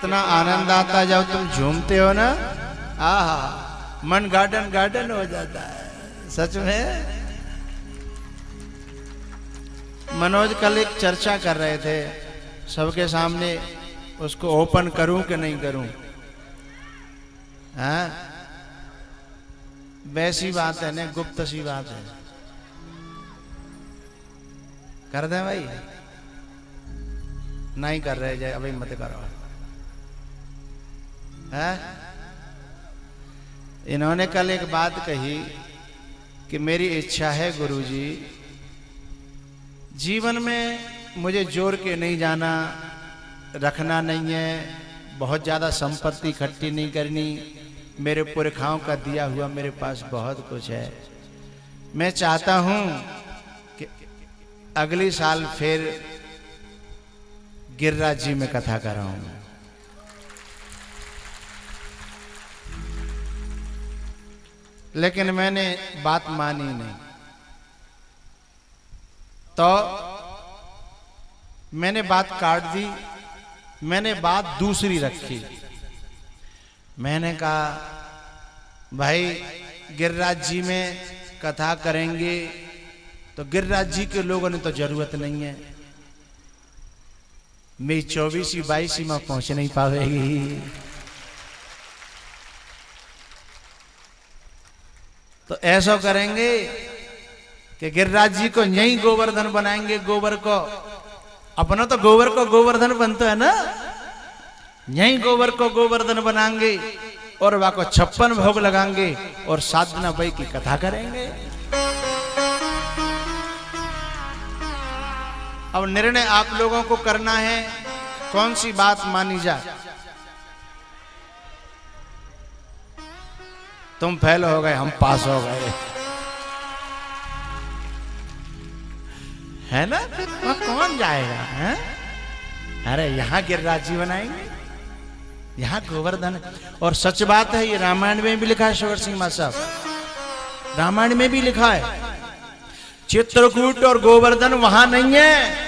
कितना आनंद आता जब तुम झूमते हो ना, आहा, मन गार्डन गार्डन हो जाता है सच में। मनोज कल एक चर्चा कर रहे थे सबके सामने, उसको ओपन करूं कि नहीं करूं? हाँ, वैसी बात है ना, गुप्त सी बात है, कर दें भाई? नहीं कर रहे जाए, अभी मत करो। है? इन्होंने कल एक बात कही कि मेरी इच्छा है गुरुजी, जीवन में मुझे जोर के नहीं जाना, रखना नहीं है, बहुत ज़्यादा संपत्ति इकट्ठी नहीं करनी, मेरे पुरखाओं का दिया हुआ मेरे पास बहुत कुछ है। मैं चाहता हूं कि अगली साल फिर गिरिराज जी में कथा कराऊं। लेकिन मैंने बात मानी नहीं, तो मैंने बात काट दी, मैंने बात दूसरी रखी। मैंने कहा भाई गिरिराज जी में कथा करेंगे तो गिरिराज जी के लोगों ने तो जरूरत नहीं है, मेरी 24वीं 22वीं में पहुंच नहीं पाएगी, तो ऐसा करेंगे कि गिरिराज जी को यहीं गोवर्धन बनाएंगे। गोबर को अपना तो गोबर को गोवर्धन बनता है ना, यहीं गोबर को गोवर्धन बनाएंगे और वहां को 56 भोग लगाएंगे और 7 दिन भाई की कथा करेंगे। अब निर्णय आप लोगों को करना है, कौन सी बात मानी जाए। तुम फेल हो गए, हम पास हो गए, है ना? वहां कौन जाएगा? है? अरे यहां गिरिराज जी बनाएंगे, यहां गोवर्धन। और सच बात है, ये रामायण में भी लिखा है, शवर सिंह मां साहब, रामायण में भी लिखा है, चित्रकूट और गोवर्धन वहां नहीं है।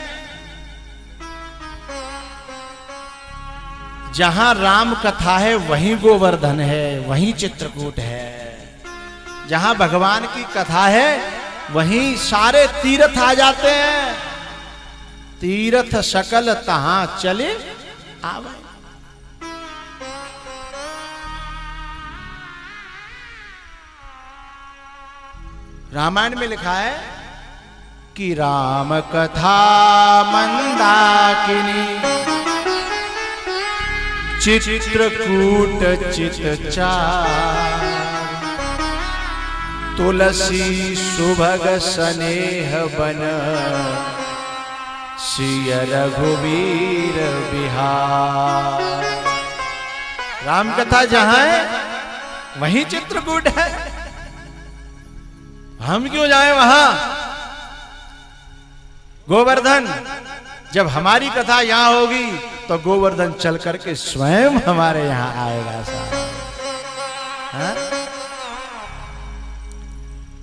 जहां राम कथा है वहीं गोवर्धन है, वहीं चित्रकूट है। जहां भगवान की कथा है वहीं सारे तीर्थ आ जाते हैं। तीर्थ सकल तहां चले आवे। रामायण में लिखा है कि राम कथा मंदाकिनी चित्रकूट चितचार, तुलसी सुभग स्नेह बन सिय रघुवीर बिहार। राम कथा जहां है वहीं चित्रकूट है, हम क्यों जाएं वहां? गोवर्धन, जब हमारी कथा यहां होगी तो गोवर्धन चल करके स्वयं हमारे यहां आएगा साहब।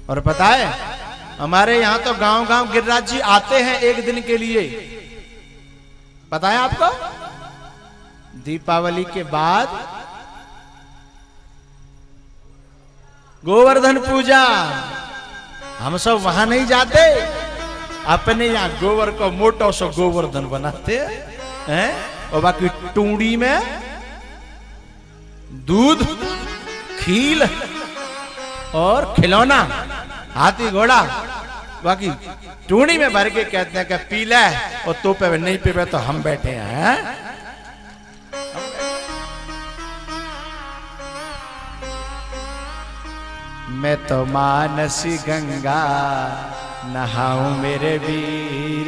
और पता है हमारे यहां तो गांव गांव गिरिराज जी आते हैं एक दिन के लिए, पता है आपको? दीपावली के बाद गोवर्धन पूजा, हम सब वहां नहीं जाते, अपने यहां गोबर को मोटो सो गोवर्धन बनाते हैं और बाकी टूंडी में दूध, खील और खिलौना, हाथी घोड़ा, बाकी टूंडी में भर के कहते हैं कि पी ले, और तो पे नहीं पीवे तो हम बैठे हैं। मैं तो मानसी गंगा नहाऊं मेरे वीर,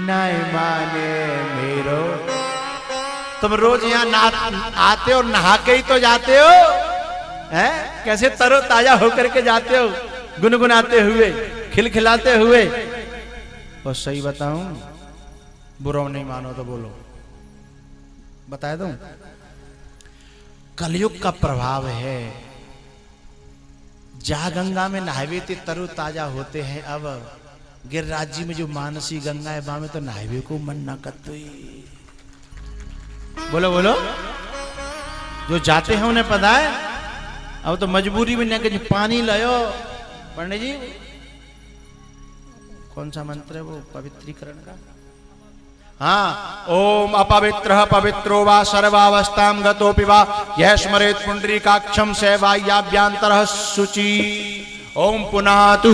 नाय माने मेरो। तुम रोज यहाँ आते हो, नहा के ही तो जाते हो, हैं? कैसे तरो ताजा होकर के जाते हो, गुनगुनाते हुए, खिलखिलाते हुए। और सही बताऊं, बुरा नहीं मानो तो बोलो, बता दूं, कलयुग का प्रभाव है। जहां गंगा में नहावे थे तरो ताजा होते हैं, अब गिरिराज जी में जो मानसी गंगा है वहां में तो नहावे को मन न करते। बोलो बोलो, जो जाते हैं उन्हें पता है। अब तो मजबूरी में नहीं कि पानी लायो। पंडित जी कौन सा मंत्र है वो पवित्रीकरण का? हाँ, ओम अपवित्र पवित्रो वा सर्वावस्थाम गतोपि वा यह स्मरेत पुंडरीकाक्षम सेवायाभ्यांतरः शुचि ओम पुनातु।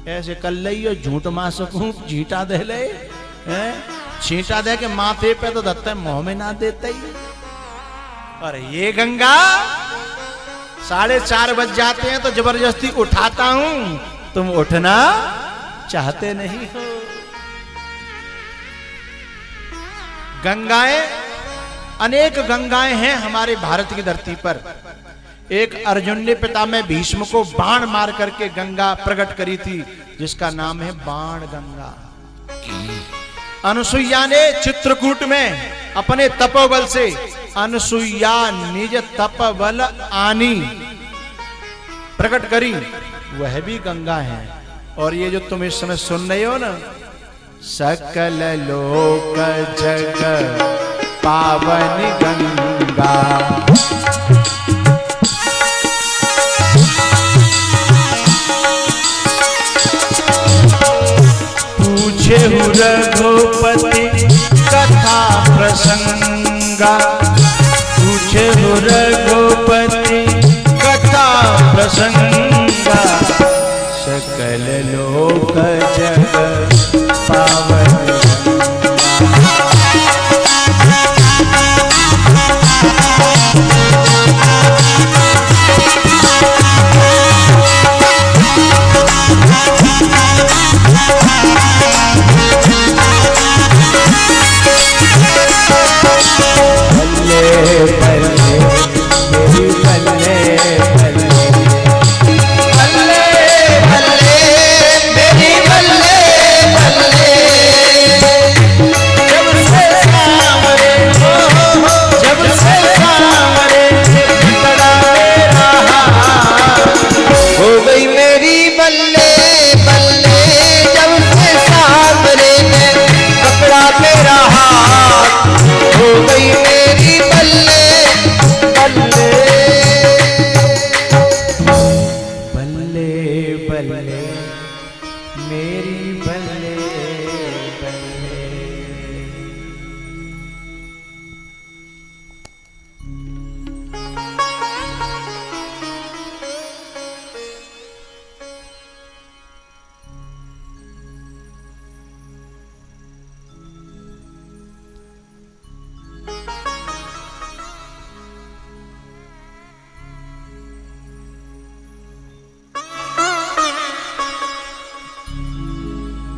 ऐसे कर लियो झूठ मा सकूं झीटा दे ले, छींटा दे के माथे पे तो दत्ते मुंह में ना देते ही। और ये गंगा 4:30 बज जाते हैं तो जबरदस्ती उठाता हूं, तुम उठना चाहते नहीं हो। गंगाएं, अनेक गंगाएं हैं हमारे भारत की धरती पर। एक अर्जुन ने पितामह भीष्म को बाण मार करके गंगा प्रकट करी थी, जिसका नाम है बाण गंगा। अनुसुईया ने चित्रकूट में अपने तपोबल से, अनुसुईया निज तपबल आनी प्रकट करी, वह भी गंगा है। और ये जो तुम इस समय सुन रहे हो ना, सकल लोक जग पावन गंगा, पूछे रघुपति कथा प्रसंगा, पूछे रघुपति कथा प्रसंगा, सकल लोक जग पावन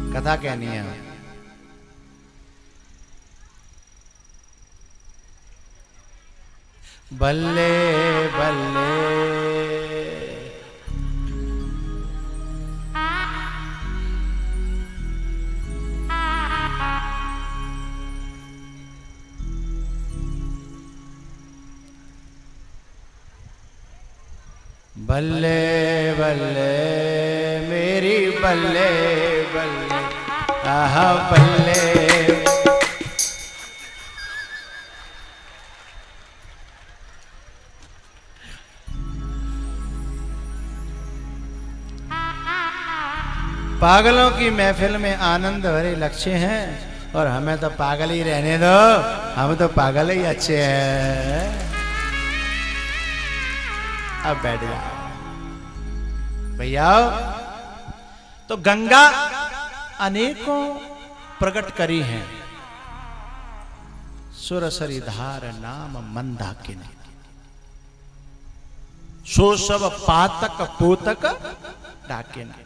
कथा कहनी है। बल्ले बल्ले बल्ले बल्ले मेरी बल्ले बल्ले आहा बल्ले। पागलों की महफिल में आनंद भरे लक्ष्य हैं और हमें तो पागल ही रहने दो, हम तो पागल ही अच्छे हैं। अब बैठ जाओ भैया। तो गंगा अनेकों प्रकट करी हैं, सुरसरी धार नाम मंदाकिनी, सो सब पातक पोतक डाकिनी।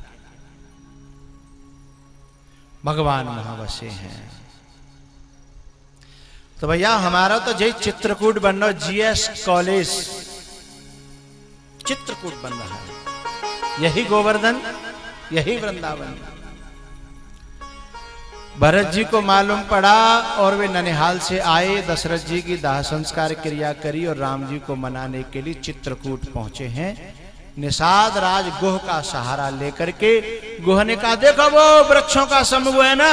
भगवान वहां बसे हैं। तो भैया हमारा तो जय चित्रकूट बन रहा, जीएस कॉलेज चित्रकूट बन रहा है। यही गोवर्धन, यही वृंदावन। भरत जी को मालूम पड़ा और वे ननिहाल से आए, दशरथ जी की दाह संस्कार क्रिया करी और राम जी को मनाने के लिए चित्रकूट पहुंचे हैं। निषाद राज गुह का सहारा लेकर के, गुह ने कहा देखो वो वृक्षों का समूह है ना,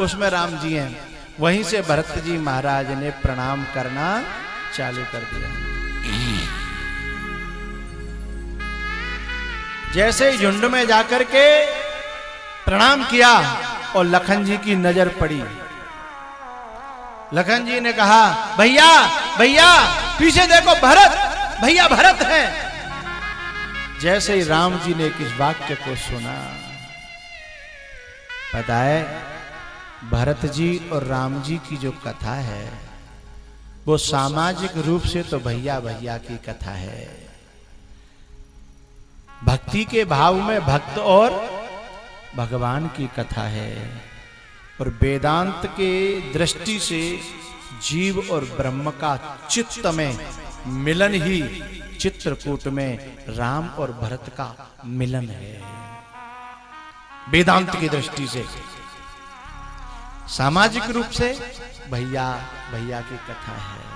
उसमें राम जी हैं। वहीं से भरत जी महाराज ने प्रणाम करना चालू कर दिया। जैसे ही झुंड में जाकर के प्रणाम किया और लखन जी की नजर पड़ी। लखन जी ने कहा, भैया भैया पीछे देखो, भरत, भैया भरत है। जैसे ही राम जी ने इस वाक्य को सुना, पता है भरत जी और राम जी की जो कथा है वो सामाजिक रूप से तो भैया भैया की कथा है। भक्ति के भाव में भक्त और भगवान की कथा है, और वेदांत के दृष्टि से जीव और ब्रह्म का चित्त में मिलन ही चित्रकूट में राम और भरत का मिलन है। वेदांत की दृष्टि से, सामाजिक रूप से भैया भैया की कथा है।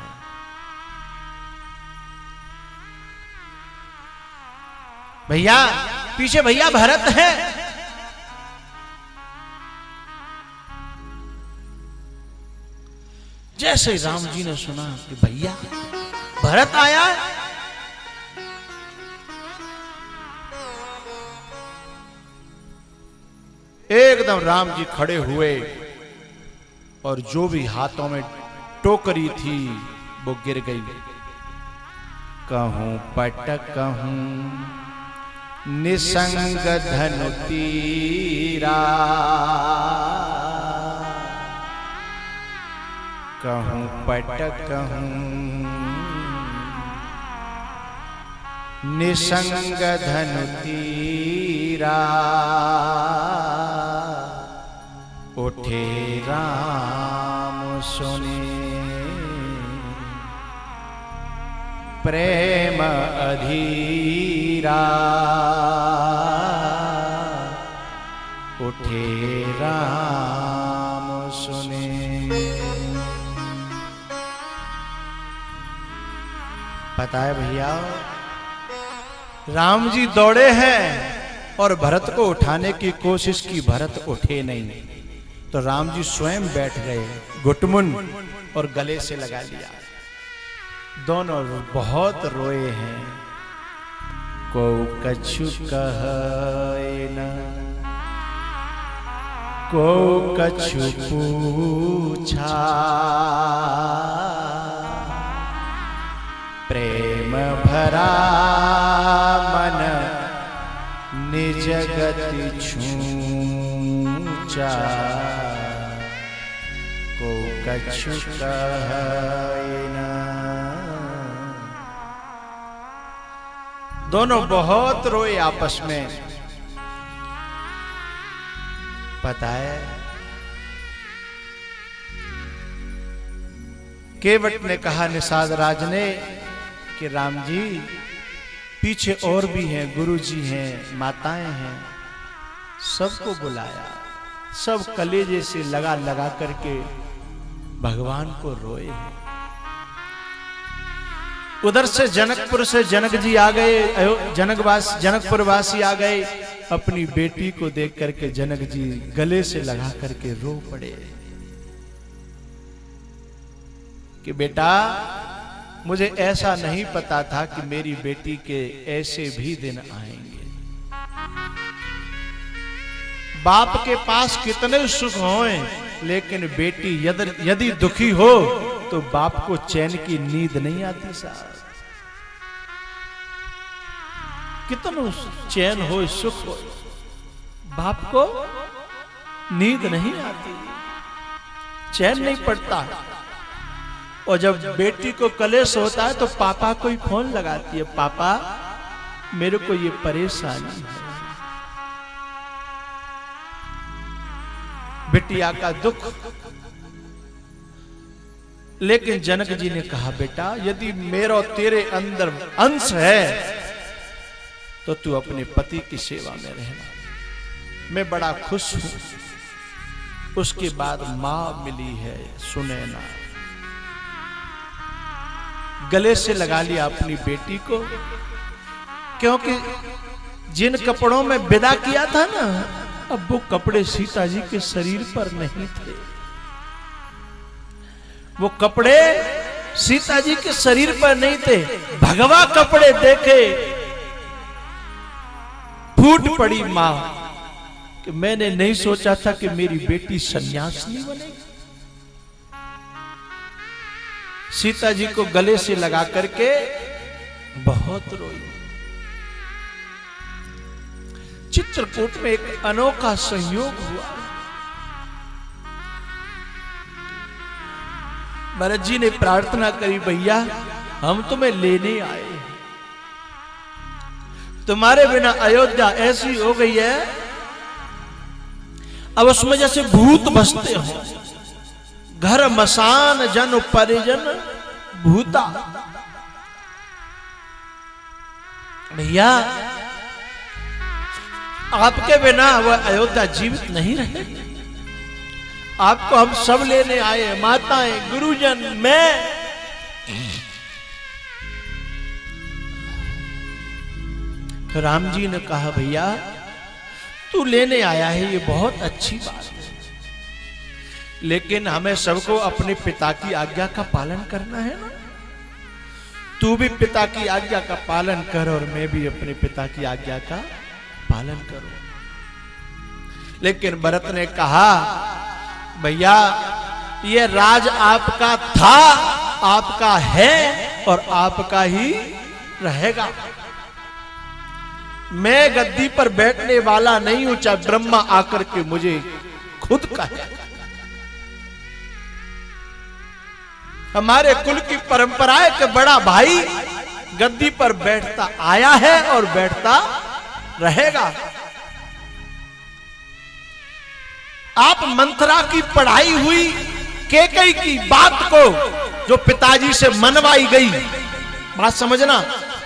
भैया पीछे भैया भरत है। जैसे राम जी ने सुना कि भैया भरत आया, एकदम राम जी खड़े हुए और जो भी हाथों में टोकरी थी वो गिर गई। कहूं पटक कहूं निसंग धनु तीरा, कहूं पटक कहूं निसंग धनु तीरा, उठे राम सुने प्रेम अधीरा, उठे राम सुने। पता है भैया, राम जी दौड़े हैं और भरत को उठाने की कोशिश की, भरत उठे नहीं, तो राम जी स्वयं बैठ गए घुटमुन और गले से लगा लिया। दोनों बहुत रोए हैं। को कछु कहे न, को कछु पूछा, प्रेम भरा मन निज गति छूचा, को कछु कहे न। दोनों बहुत रोए आपस में। पता है केवट ने कहा निषाद राज ने कि राम जी पीछे और भी हैं, गुरु जी हैं, माताएं हैं, सबको बुलाया। सब कलेजे से लगा लगा करके भगवान को रोए हैं। उधर से जनकपुर से जनक जी आ गए, जनकपुर वासी आ गए। अपनी बेटी को देख करके जनक जी गले से लगा करके रो पड़े कि बेटा मुझे ऐसा नहीं पता था कि मेरी बेटी के ऐसे भी दिन आएंगे। बाप के पास कितने सुख हों, लेकिन बेटी यदि दुखी हो तो बाप को चैन की नींद नहीं आती साहब। कितना चैन हो, सुख हो, बाप को नींद नहीं आती, चैन नहीं पड़ता। और जब बेटी को कलेश होता है तो पापा को ही फोन लगाती है, पापा मेरे को ये परेशानी है। बिटिया का दुख। लेकिन जनक जी ने कहा बेटा यदि मेरा तेरे अंदर अंश है तो तू अपने पति की सेवा में रहना। मैं बड़ा खुश हूं। उसके बाद मां मिली है सुनैना। गले से लगा लिया अपनी बेटी को, क्योंकि जिन कपड़ों में विदा किया था ना, अब वो कपड़े सीता जी के शरीर पर नहीं थे। वो कपड़े सीता जी के शरीर पर नहीं थे, भगवा कपड़े देखे फूट पड़ी मां कि मैंने नहीं सोचा था कि मेरी बेटी सन्यासिनी बनेगी। सीता जी को गले से लगा करके बहुत रोई। चित्रकूट में एक अनोखा संयोग हुआ। भरत जी ने प्रार्थना करी, भैया हम तुम्हें लेने आए, तुम्हारे बिना अयोध्या ऐसी हो गई है अब उसमें जैसे भूत बसते हो, घर मसान जन परिजन भूता। भैया आपके बिना वह अयोध्या जीवित नहीं रहे, आपको हम सब लेने आए, माताएं, गुरुजन, मैं। राम जी ने कहा, भैया तू लेने आया है ये बहुत अच्छी बात है, लेकिन हमें सबको अपने पिता की आज्ञा का पालन करना है ना। तू भी पिता की आज्ञा का पालन कर और मैं भी अपने पिता की आज्ञा का पालन करूं। लेकिन भरत ने कहा, भैया ये राज आपका था, आपका है और आपका ही रहेगा। मैं गद्दी पर बैठने वाला नहीं हूं, चाहे ब्रह्मा आकर के मुझे खुद कहे। हमारे कुल की परंपरा है कि बड़ा भाई गद्दी पर बैठता आया है और बैठता रहेगा। आप मंथरा की पढ़ाई हुई कैकेयी की बात को जो पिताजी से मनवाई गई, बात समझना,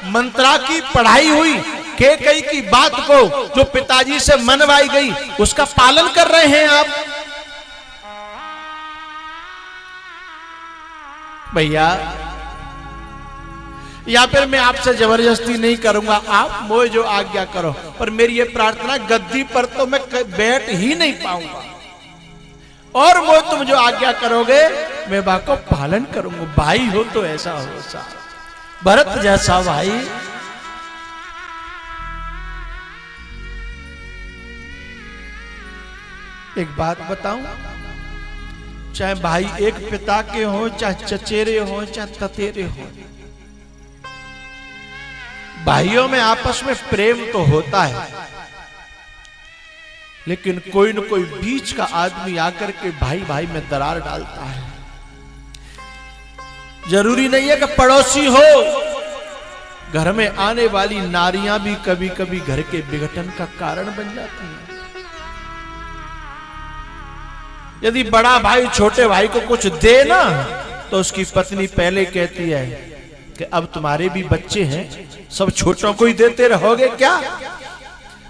मंथरा की पढ़ाई हुई कैकेयी की बात को जो पिताजी से मनवाई गई उसका पालन कर रहे हैं आप। भैया या फिर मैं आपसे जबरदस्ती नहीं करूंगा, आप मुझे जो आज्ञा करो, पर मेरी ये प्रार्थना, गद्दी पर तो मैं बैठ ही नहीं पाऊंगा और वो तुम जो आज्ञा करोगे मैं बात को पालन करूंगा। भाई हो तो ऐसा हो सा, भरत जैसा भाई। एक बात बताऊं, चाहे भाई एक पिता के हो, चाहे चचेरे हो, चाहे ततेरे हो, भाइयों में आपस में प्रेम तो होता है, लेकिन कोई न कोई बीच का आदमी आकर के भाई भाई में दरार डालता है। जरूरी नहीं है कि पड़ोसी हो, घर में आने वाली नारियां भी कभी कभी घर के विघटन का कारण बन जाती हैं। यदि बड़ा भाई छोटे भाई को कुछ दे ना, तो उसकी पत्नी पहले कहती है कि अब तुम्हारे भी बच्चे हैं, सब छोटों को ही देते रहोगे क्या?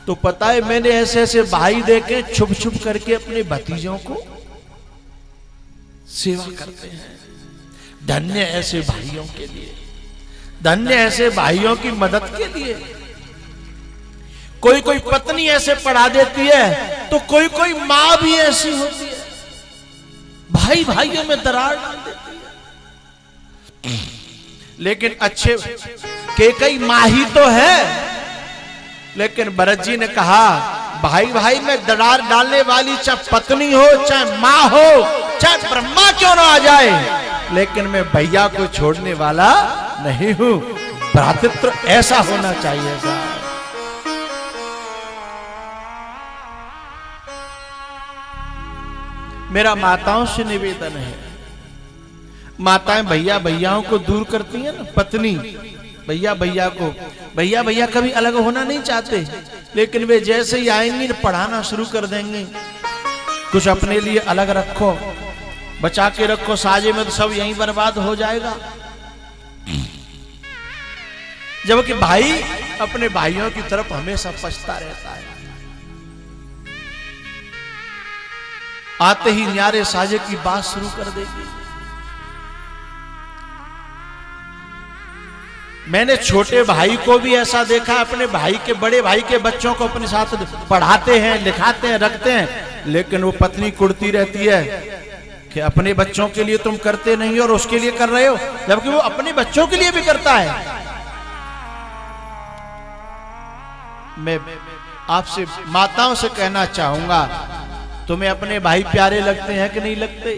तो पता है मैंने ऐसे ऐसे भाई देखे छुप छुप करके अपने भतीजों को सेवा करते हैं। धन्य ऐसे भाइयों के लिए, धन्य ऐसे भाइयों की मदद के लिए। कोई कोई पत्नी ऐसे पढ़ा देती है, तो कोई कोई मां भी ऐसी होती है, भाई भाइयों में दरार डाल देती है। लेकिन अच्छे कैकेयी मां ही तो है। लेकिन भरत जी ने कहा, भाई भाई में दरार डालने वाली चाहे पत्नी हो, चाहे मां हो, चाहे ब्रह्मा क्यों ना आ जाए, लेकिन मैं भैया को छोड़ने वाला नहीं हूं। भ्रातृत्व ऐसा होना चाहिए साहब। मेरा माताओं से निवेदन है, माताएं भैया भैयाओं को दूर करती हैं ना, पत्नी भैया भैया को, भैया भैया कभी अलग होना नहीं चाहते, लेकिन वे जैसे ही आएंगे पढ़ाना शुरू कर देंगे। कुछ अपने लिए अलग रखो, बचा के रखो, साजे में तो सब यहीं बर्बाद हो जाएगा। जबकि भाई अपने भाइयों की तरफ हमेशा पछता रहता है। आते ही न्यारे साजे की बात शुरू कर देगी। मैंने छोटे भाई को भी ऐसा देखा, अपने भाई के बड़े भाई के बच्चों को अपने साथ पढ़ाते हैं, लिखाते हैं, रखते हैं, लेकिन वो पत्नी कुड़ती रहती है कि अपने बच्चों के लिए तुम करते नहीं और उसके लिए कर रहे हो, जबकि वो अपने बच्चों के लिए भी करता है। मैं आपसे माताओं से कहना चाहूंगा, तुम्हें अपने भाई प्यारे लगते हैं कि नहीं लगते?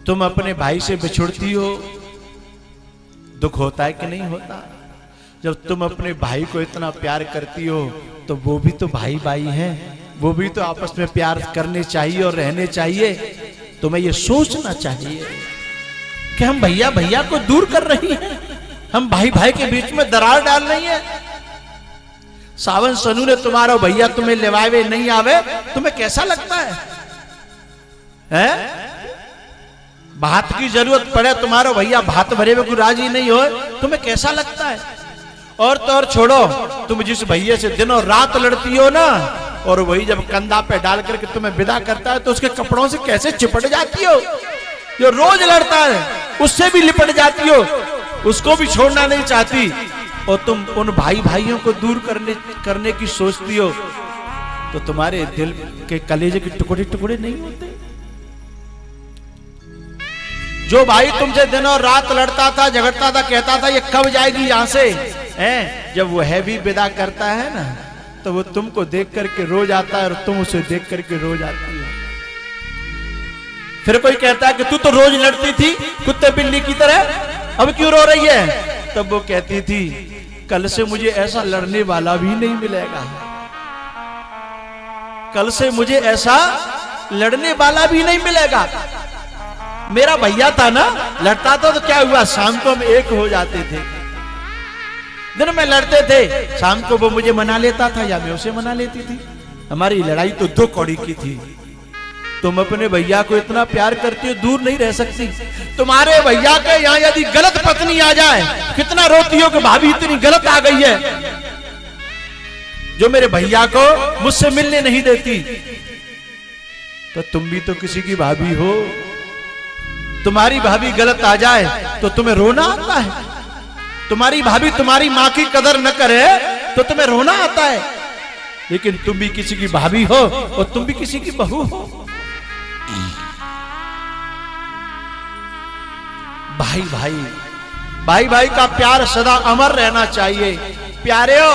तुम अपने भाई से बिछुड़ती हो, दुख होता है कि नहीं होता? जब तुम अपने भाई को इतना प्यार करती हो तो वो भी तो भाई भाई हैं, वो भी तो आपस में प्यार करने चाहिए और रहने चाहिए। तुम्हें ये सोचना चाहिए कि हम भैया भैया को दूर कर रही हैं, हम भाई भाई के बीच में दरार डाल रही हैं। सावन सनू ने तुम्हारा भैया तुम्हें लेवावे नहीं आवे, तुम्हें कैसा लगता है? हैं? भात की जरूरत पड़े, तुम्हारा भैया भात भरे में राजी नहीं हो, तुम्हें कैसा लगता है? और तो और छोड़ो, तुम जिस भैया से दिनों रात लड़ती हो ना, और वही जब कंधा पे डाल करके तुम्हें विदा करता है तो उसके कपड़ों से कैसे चिपट जाती हो। जो रोज लड़ता है उससे भी लिपट जाती हो, उसको भी छोड़ना नहीं चाहती, और तुम उन भाई भाइयों को दूर करने की सोचती हो, तो तुम्हारे दिल के कलेजे के टुकड़े टुकड़े नहीं होते? जो भाई तुमसे दिन और रात लड़ता था, झगड़ता था, कहता था ये कब जाएगी यहां से, हैं? जब वो है भी विदा करता है ना, तो वो तुमको देख करके रो जाता है और तुम उसे देख करके रो जाती हो। फिर कोई कहता है कि तू तो रोज लड़ती थी कुत्ते बिल्ली की तरह, अब क्यों रो रही है? तब वो कहती थी कल से मुझे ऐसा लड़ने वाला भी नहीं मिलेगा, कल से मुझे ऐसा लड़ने वाला भी नहीं मिलेगा। मेरा भैया था ना, लड़ता था तो क्या हुआ, शाम को हम एक हो जाते थे। दिन में लड़ते थे, शाम को वो मुझे मना लेता था या मैं उसे मना लेती थी। हमारी लड़ाई तो 2 कौड़ी की थी। तुम अपने भैया को इतना प्यार करती हो, दूर नहीं रह सकती। तुम्हारे भैया के यहाँ यदि गलत पत्नी आ जाए, कितना रोती हो कि भाभी इतनी गलत आ गई है, जो मेरे भैया को मुझसे मिलने नहीं देती। तो तुम भी तो किसी की भाभी हो, तुम्हारी भाभी गलत आ जाए तो तुम्हें रोना आता है। तुम्हारी भाभी तुम्हारी माँ की कदर न करे तो तुम्हें रोना आता है, लेकिन तुम भी किसी की भाभी हो और तुम भी किसी की बहू हो। भाई भाई भाई भाई का प्यार सदा अमर रहना चाहिए। प्यारे हो,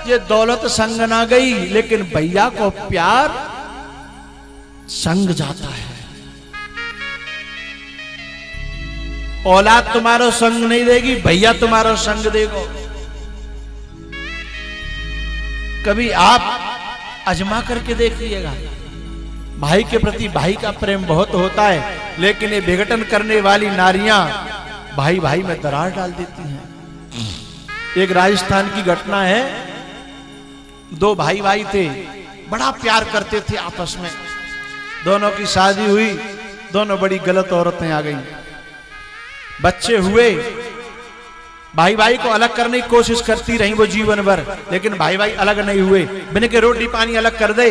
ये दौलत संग ना गई, लेकिन भैया को प्यार संग जाता है। औलाद तुम्हारा संग नहीं देगी, भैया तुम्हारा संग देगो। कभी आप आजमा करके देखिएगा, भाई के प्रति भाई का प्रेम बहुत होता है, लेकिन ये विघटन करने वाली नारियां भाई भाई में दरार डाल देती हैं। एक राजस्थान की घटना है, 2 भाई भाई थे, बड़ा प्यार करते थे आपस में, दोनों की शादी हुई, दोनों बड़ी गलत औरतें आ गई, बच्चे हुए, भाई भाई को अलग करने की कोशिश करती रही वो जीवन भर, लेकिन भाई भाई अलग नहीं हुए। बिन के रोटी पानी अलग कर दे,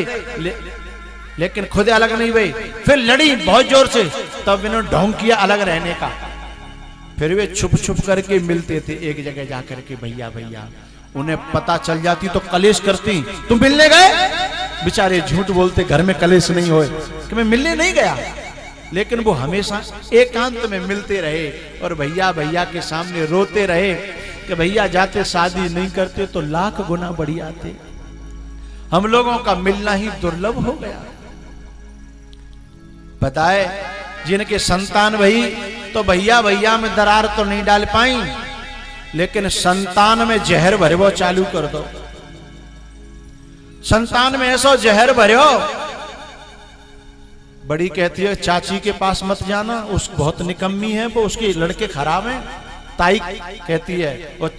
लेकिन खुद अलग नहीं हुए। फिर लड़ी बहुत जोर से, तब इन्होंने ढोंग किया अलग रहने का। फिर वे छुप छुप करके मिलते थे एक जगह जाकर के, भैया भैया। उन्हें पता चल जाती तो कलेश करती, तुम मिलने गए? बेचारे झूठ बोलते, घर में कलेश नहीं होए कि मैं मिलने नहीं गया। लेकिन वो हमेशा एकांत में मिलते रहे और भैया भैया के सामने रोते रहे कि भैया जाते शादी नहीं करते तो लाख गुना बढ़िया थे, हम लोगों का मिलना ही दुर्लभ हो गया। बताए जिनके संतान भई तो भैया भैया में दरार तो नहीं डाल पाई, लेकिन संतान में जहर भरो चालू कर दो। संतान में ऐसा जहर भरो, बड़ी कहती है चाची के पास मत जाना, उस बहुत निकम्मी है वो, उसके लड़के खराब हैं। ताई कहती है, और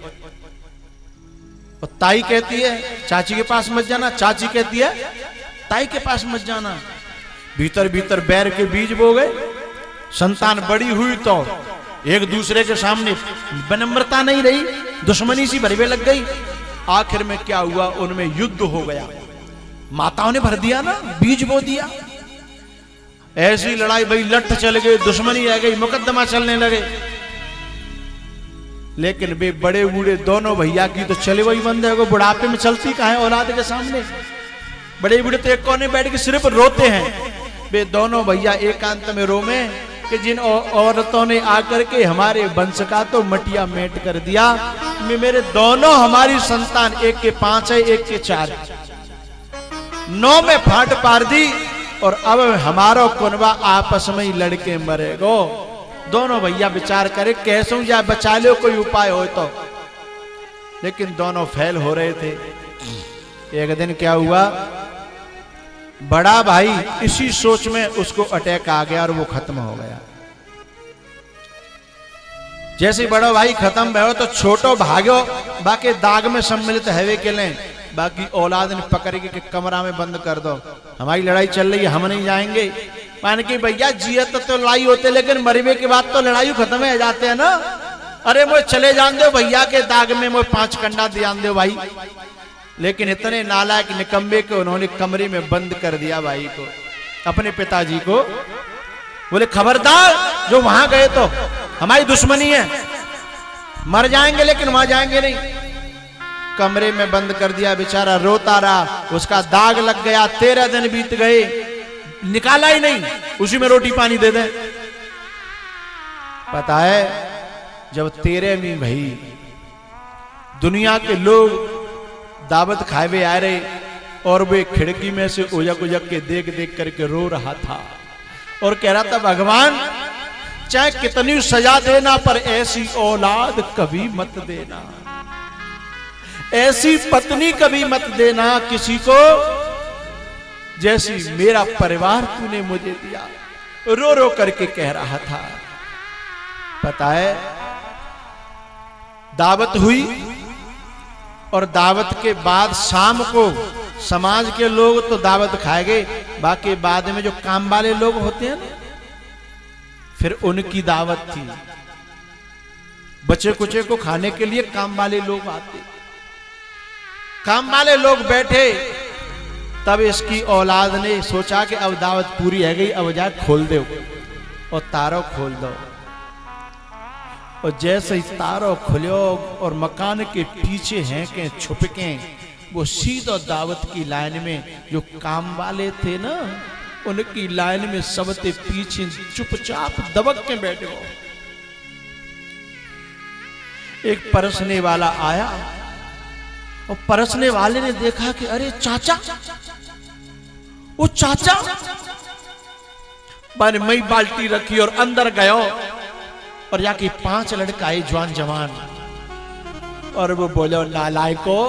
ताई कहती है चाची के पास मत जाना, चाची कहती है ताई के पास मत जाना। भीतर भीतर बैर के बीज बो गए। संतान बड़ी हुई तो एक दूसरे के सामने विनम्रता नहीं रही, दुश्मनी सी भरवे लग गई। आखिर में क्या हुआ, उनमें युद्ध हो गया। माताओं ने भर दिया ना, बीज बो दिया। ऐसी लड़ाई भाई, लठ चल गए, दुश्मनी आ गई, मुकदमा चलने लगे। लेकिन वे बड़े बूढ़े दोनों भैया की तो चले वही बंद है, वो बुढ़ापे में चलती कहाँ है औलाद के सामने। बड़े बूढ़े तो एक कोने बैठ के सिर्फ रोते हैं, वे दोनों भैया एकांत में रोमे कि जिन औरतों ने आकर के हमारे वंश का तो मटिया मेट कर दिया। मेरे दोनों हमारी संतान, एक के 5 है, एक के 4, 9 में फाट पार दी और अब हमारो कुनबा आपस में ही लड़के मरेगो। दोनों भैया विचार करे कैसे या बचा लो, कोई उपाय हो तो, लेकिन दोनों फेल हो रहे थे। एक दिन क्या हुआ, बड़ा भाई इसी सोच में उसको अटैक आ गया और वो खत्म हो गया। जैसे बड़ा भाई खत्म भयो तो छोटो भाग्यो, बाकी दाग में सम्मिलित हैवे के लें, बाकी औलाद ने पकड़ के कमरा में बंद कर दो, हमारी लड़ाई चल रही है, हम नहीं जाएंगे। मान के भैया जियत तो लड़ाई होते, लेकिन मरवे के बाद तो लड़ाई खत्म हो जाते हैं ना। अरे मोए चले जान दो भैया के दाग में, मोए 5 कंडा ध्यान दो भाई। लेकिन इतने नालायक निकम्बे को उन्होंने कमरे में बंद कर दिया भाई को, अपने पिताजी को। बोले खबरदार, जो वहां गए तो हमारी दुश्मनी है, मर जाएंगे लेकिन वहां जाएंगे नहीं। कमरे में बंद कर दिया, बेचारा रोता रहा, उसका दाग लग गया। 13 दिन बीत गए, निकाला ही नहीं, उसी में रोटी पानी दे दे। पता है जब 13वीं भाई दुनिया के लोग दावत खाए आ रहे और वे खिड़की में से उजक उजक के देख देख करके रो रहा था और कह रहा था भगवान चाहे कितनी सजा देना पर ऐसी औलाद कभी मत देना, ऐसी पत्नी कभी मत देना किसी को जैसी मेरा परिवार तूने मुझे दिया। रो रो करके कह रहा था। पता है दावत हुई और दावत के बाद शाम को समाज के लोग तो दावत खाएंगे, बाकी बाद में जो काम वाले लोग होते हैं ना, फिर उनकी दावत थी। बच्चे कुचे को खाने के लिए काम वाले लोग आते, काम वाले लोग बैठे, तब इसकी औलाद ने सोचा कि अब दावत पूरी है गई, अब जा खोल दो और तारों खोल दो। और जैसे ही तारों खुलो और मकान के पीछे हैं के छुप के वो सीधा दावत की लाइन में जो काम वाले थे ना, उनकी लाइन में सबसे पीछे चुपचाप दबक के बैठे हो। एक परसने वाला आया और परसने वाले ने देखा कि अरे चाचा, वो चाचा, मैंने मई बाल्टी रखी और अंदर गयो और जाके 5 लड़का आए जवान जवान, और वो बोलो नालायको,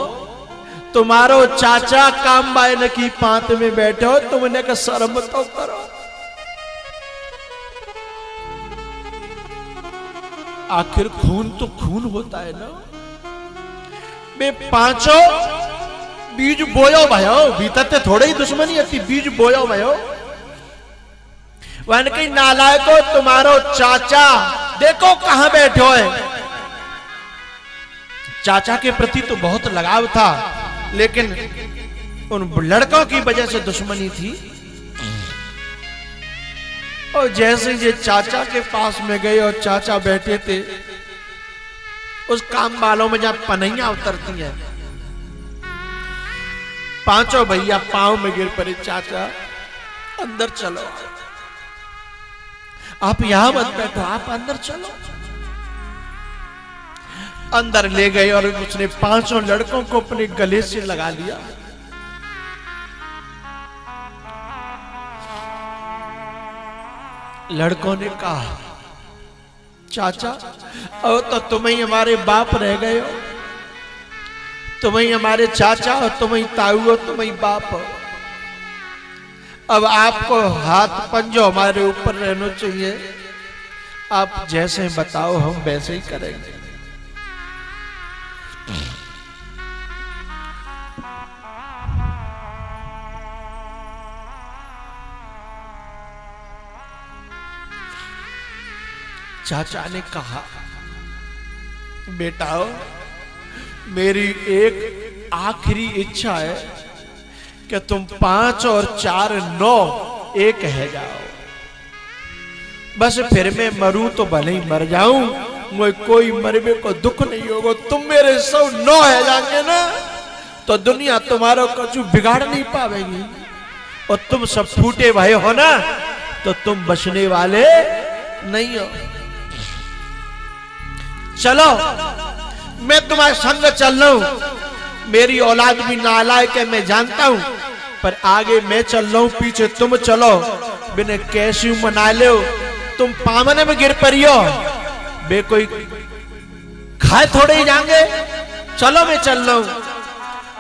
तुम्हारो चाचा काम बायन की पांत में बैठो, तुमने का शर्म तो करो। आखिर खून तो खून होता है ना। बे 5 बीज बोयो भयो, भीतर ते थोड़े ही दुश्मनी है, बीज बोयो भयो। वन की नालायको, तुम्हारो चाचा देखो कहां बैठो है। चाचा के प्रति तो बहुत लगाव था, लेकिन उन लड़कों की वजह से दुश्मनी थी। और जैसे ये चाचा के पास में गए और चाचा बैठे थे, उस काम वालों में जहां पनैया उतरती हैं, 5 भैया पांव में गिर पड़े, चाचा अंदर चलो, आप यहां मत बैठो, आप अंदर चलो। अंदर ले गए और उसने 5 लड़कों को अपने गले से लगा लिया। लड़कों ने कहा चाचा, अब तो तुम ही हमारे बाप रह गए हो, तुम ही हमारे चाचा हो, तुम ही ताऊ हो, तुम ही बाप हो। अब आपको हाथ पंजो हमारे ऊपर रहना चाहिए, आप जैसे बताओ हम वैसे ही करेंगे। चाचा ने कहा बेटाओ, मेरी एक आखिरी इच्छा है कि तुम 5 और 4 9 एक है जाओ, बस फिर मैं मरूं तो भले ही मर जाऊं, मुझे कोई मरने को दुख नहीं होगा। तुम मेरे 109 है जाएंगे ना, तो दुनिया तुम्हारा कुछ बिगाड़ नहीं पावेगी। और तुम सब फूटे भय हो ना, तो तुम बचने वाले नहीं हो। चलो मैं तुम्हारे संग चल रहा हूं। मेरी औलाद भी नालायक है, मैं जानता हूं, पर आगे मैं चल रहा हूं, पीछे तुम चलो। बिना कैसी मना लो, तुम पामने में गिर परियो, बे कोई खाए थोड़े ही जाएंगे। चलो मैं चल रहा हूं।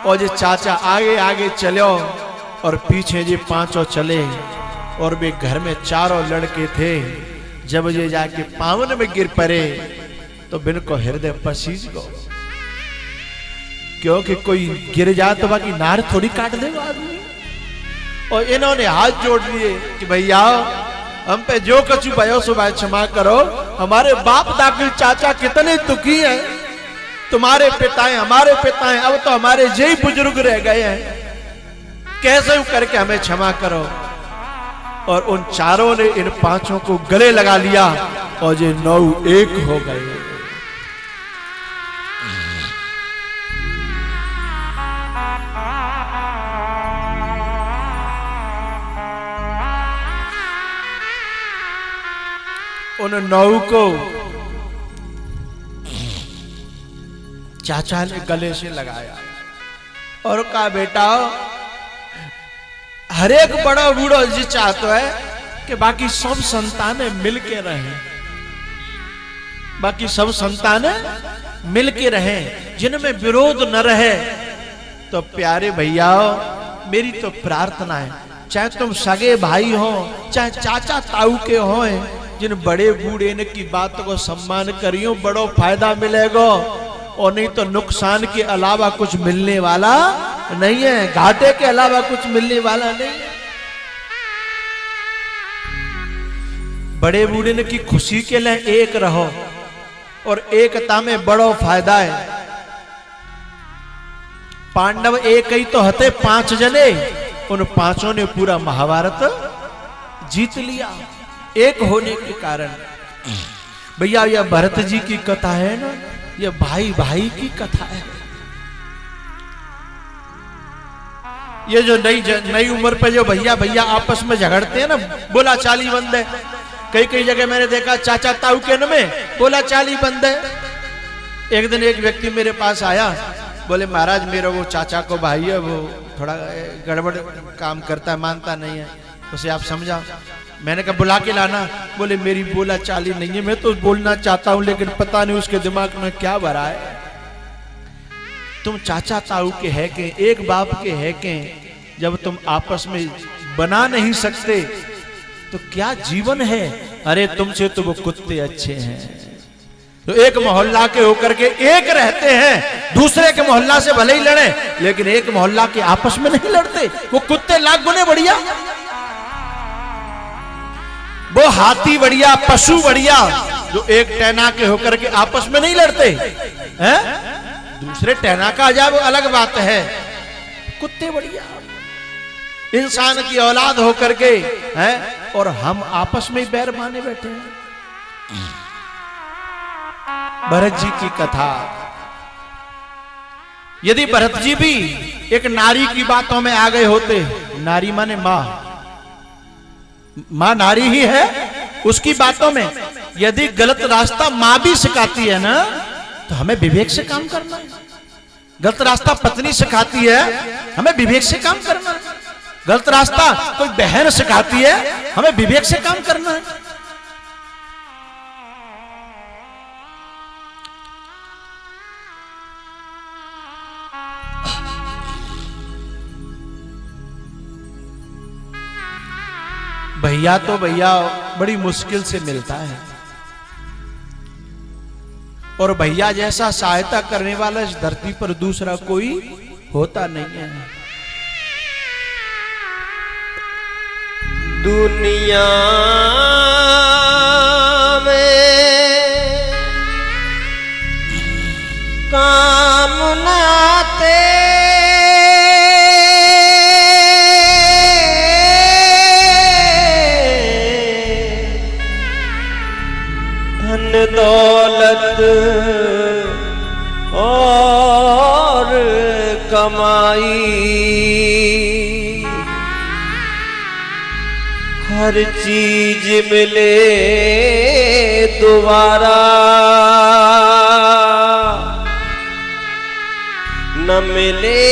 और ये चाचा आगे आगे चलो और पीछे ये पांचों चले। और वे घर में चारों लड़के थे। जब ये जाके पावन में गिर पड़े तो बिन को हृदय पसीज गो, क्योंकि कोई गिर जाए तो बाकी नार थोड़ी काट देगा आदमी। और इन्होंने हाथ जोड़ लिए कि भैया हम पे जो कछु भयो सुबह क्षमा करो। हमारे बाप दादी चाचा कितने दुखी हैं, तुम्हारे पिता हैं, हमारे पिता हैं, अब तो हमारे जय बुजुर्ग रह गए हैं, कैसे करके हमें क्षमा करो। और उन चारों ने इन पांचों को गले लगा लिया और ये 9 एक हो गए। उन 9 को चाचा ने गले से लगाया और कहा, बेटा हर एक बड़ा बूढ़ा जी चाहता है कि बाकी सब संतानें मिलके रहें, बाकी सब संतानें मिलके रहें, जिनमें विरोध न रहे। तो प्यारे भैया मेरी तो प्रार्थना है, चाहे तुम सगे भाई हो, चाहे चाचा ताऊ के हो, जिन बड़े बूढ़े ने की बात को सम्मान करियो, बड़ो फायदा मिलेगा। और नहीं तो नुकसान के अलावा कुछ मिलने वाला नहीं है, घाटे के अलावा कुछ मिलने वाला नहीं है। बड़े बूढ़े ने की खुशी के लिए एक रहो, और एकता में बड़ो फायदा है। पांडव एक ही तो हते 5 जने, उन 5 ने पूरा महाभारत जीत लिया एक होने के कारण। भैया यह भरत जी की कथा है ना, यह भाई भाई की कथा है। ये जो नई उम्र पे जो भैया भैया आपस में झगड़ते हैं ना, बोला चाली बंद है। कई कई जगह मैंने देखा चाचा ताऊ के न में बोला चाली बंद है। एक दिन एक व्यक्ति मेरे पास आया, बोले महाराज मेरा वो चाचा को भाई है, वो थोड़ा गड़बड़ काम करता है, मानता नहीं है, उसे आप समझाओ। मैंने कहा बुला के लाना। बोले मेरी बोला चाली नहीं है, मैं तो बोलना चाहता हूं लेकिन पता नहीं उसके दिमाग में क्या भरा है। तुम चाचा ताऊ के है के, एक बाप के है के, जब तुम आपस में बना नहीं सकते तो क्या जीवन है। अरे तुमसे तो वो कुत्ते अच्छे हैं, तो एक मोहल्ला के होकर के एक रहते हैं, दूसरे के मोहल्ला से भले ही लड़े लेकिन एक मोहल्ला के आपस में नहीं लड़ते। वो कुत्ते लाख गुने बढ़िया, वो हाथी बढ़िया, पशु बढ़िया, जो एक टहना के होकर के आपस में नहीं लड़ते हैं। दूसरे टहना का अजाब अलग बात है, कुत्ते बढ़िया, इंसान की औलाद होकर के हैं, और हम आपस में ही बैर माने बैठे हैं। भरत जी की कथा, यदि भरत जी भी एक नारी की बातों में आ गए होते, नारी माने मां, मां नारी ही है, उसकी बातों में यदि गलत रास्ता मां भी सिखाती है ना, तो हमें विवेक से काम करना है। गलत रास्ता पत्नी सिखाती है, हमें विवेक से काम करना है। गलत रास्ता कोई बहन सिखाती है, हमें विवेक से काम करना है। भैया तो भैया बड़ी मुश्किल से मिलता है, और भैया जैसा सहायता करने वाला इस धरती पर दूसरा कोई होता नहीं है। दुनिया में काम न आते धन दौलत और कमाई, हर चीज मिले दोबारा, न मिले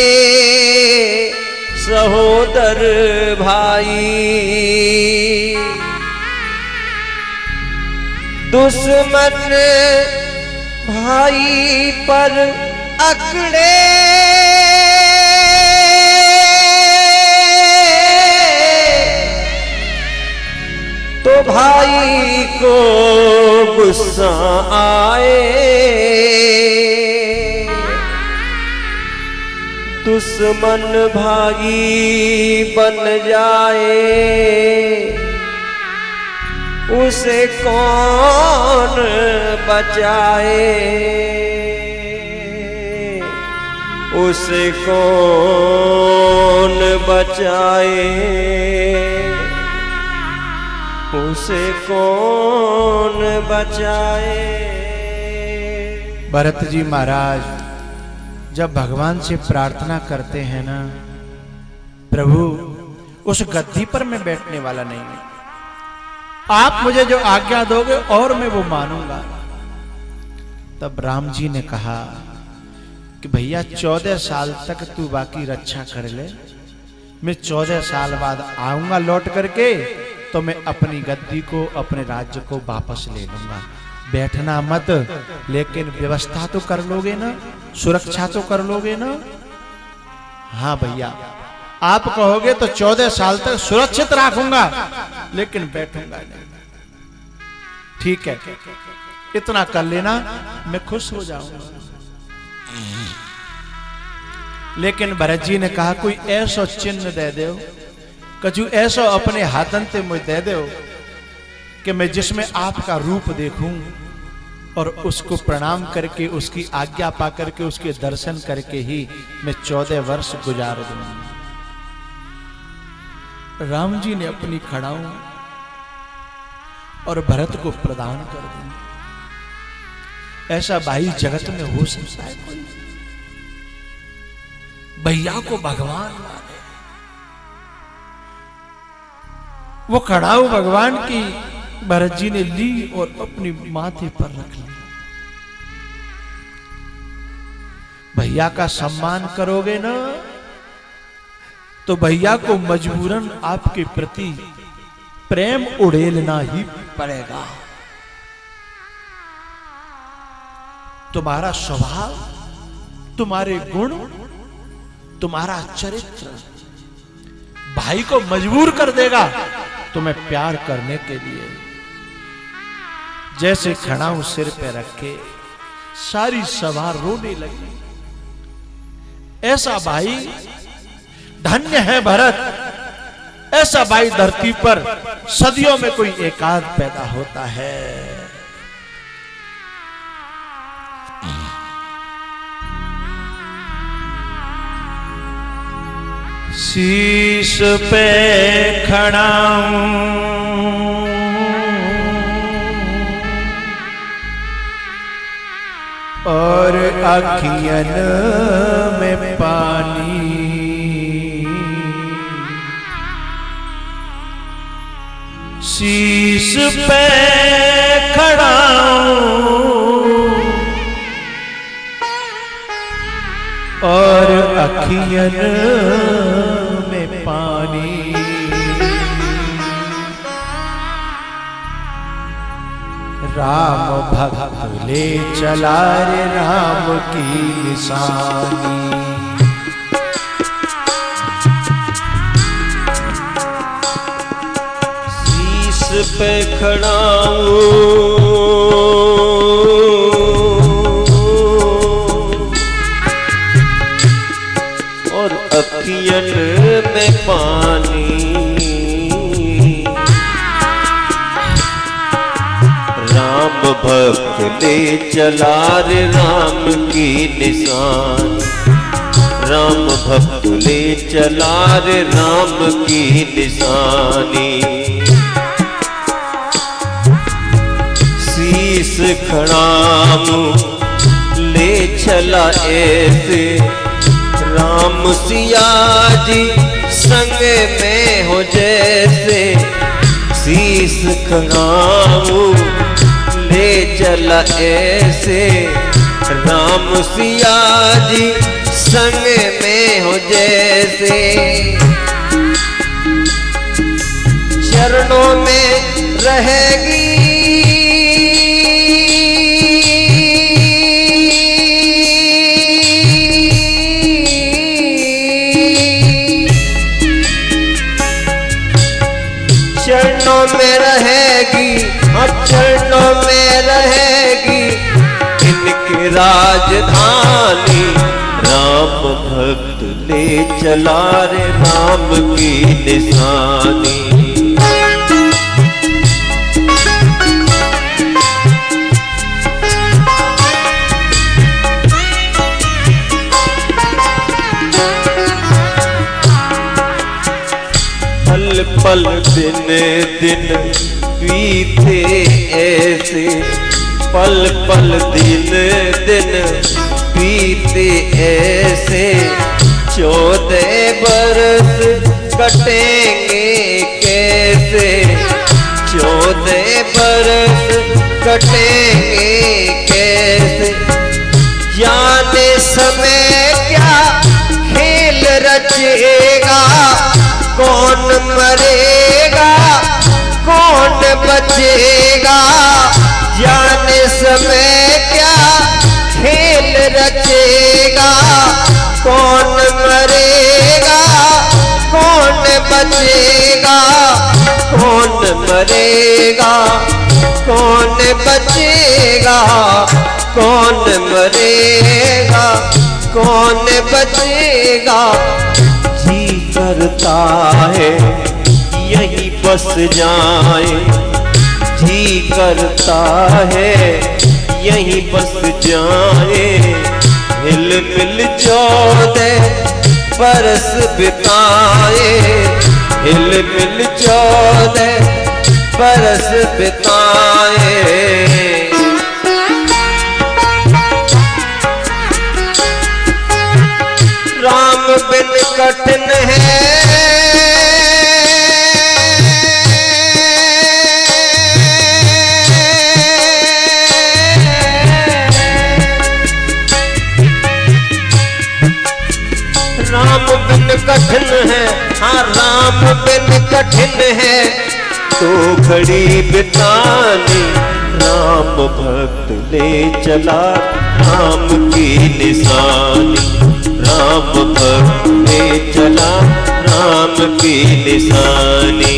सहोदर भाई। दुश्मन भाई पर अकड़े तो भाई को गुस्सा आए। दुश्मन भाई बन जाए उसे कौन बचाए, उसे कौन बचाए, उसे कौन बचाए। भरत जी महाराज जब भगवान से प्रार्थना करते हैं ना, प्रभु उस गद्दी पर मैं बैठने वाला नहीं हूं, आप मुझे जो आज्ञा दोगे और मैं वो मानूंगा। तब राम जी ने कहा कि भैया 14 साल तक तू बाकी रक्षा कर ले, मैं 14 साल बाद आऊंगा लौट करके, तो मैं अपनी गद्दी को, अपने राज्य को वापस ले लूंगा। बैठना मत, लेकिन व्यवस्था तो कर लोगे ना, सुरक्षा तो कर लोगे ना। हाँ भैया, आप कहोगे तो 14 साल तक सुरक्षित रखूंगा, लेकिन बैठूंगा नहीं। ठीक है, इतना कर लेना, मैं खुश हो जाऊंगा। लेकिन भरत जी ने कहा कोई ऐसा चिन्ह दे दो, कछु ऐसा अपने हाथन से मुझे दे दो कि मैं जिसमें आपका रूप देखूं और उसको प्रणाम करके, उसकी आज्ञा पा करके, उसके दर्शन करके ही मैं 14 वर्ष गुजार दूं। राम जी ने अपनी खड़ाऊं और भरत को प्रदान कर दी। ऐसा भाई जगत में हो सकता है कोई? भैया को भगवान माने, वो खड़ाऊ भगवान की भरत जी ने ली और अपनी माथे पर रख ली। भैया का सम्मान करोगे ना, तो भैया को मजबूरन आपके प्रति प्रेम उड़ेलना ही पड़ेगा। तुम्हारा स्वभाव, तुम्हारे गुण, तुम्हारा चरित्र भाई को मजबूर कर देगा तुम्हें प्यार करने के लिए। जैसे खड़ाऊ सिर पे रखे सारी सभा रोने लगी। ऐसा भाई धन्य है भरत, ऐसा भाई धरती पर सदियों में कोई एकाध पैदा होता है। शीश पे खड़ाऊं और आँखियन में पानी, शीश पे खड़ाऊं और आँखियन में पानी। राम भक्त ले चला रे राम की निशानी। शीश पे खड़ाऊं और अखियन में पानी। राम भक्त ले चला रे राम की निशान। राम भक्त ले चला रे राम की निशानी। शीश खड़ाऊं ले चला ऐसे राम सिया जी संग में हो जैसे। शीस खड़ाऊं ले चला ऐसे, राम सिया जी संग में हो जैसे। चरणों में रहेगी चरणों में रहेगी, अब चरणों में रहेगी इनकी राजधानी। राम भक्त ले चला रे राम की निशानी। पल पल दिन दिन बीते ऐसे, पल पल दिन दिन बीते ऐसे। 14 बरस कटेंगे कैसे, 14 बरस कटेंगे कैसे। जाने समय क्या खेल रचेगा, कौन मरेगा कौन बचेगा। जाने समय क्या खेल रचेगा, कौन मरेगा कौन बचेगा। कौन मरेगा कौन बचेगा, कौन मरेगा कौन बचेगा। जी करता है यही बस जाए, जी करता है यही बस जाए। हिल मिल 14 बरस बिताए, हिल मिल 14 बरस बिताए। राम बिन कठिन है राम बिन कठिन है, हाँ राम बिन कठिन है। तो घड़ी बितानी राम भक्त ले चला राम की निशानी। राम भक्त ले चला राम की निशानी।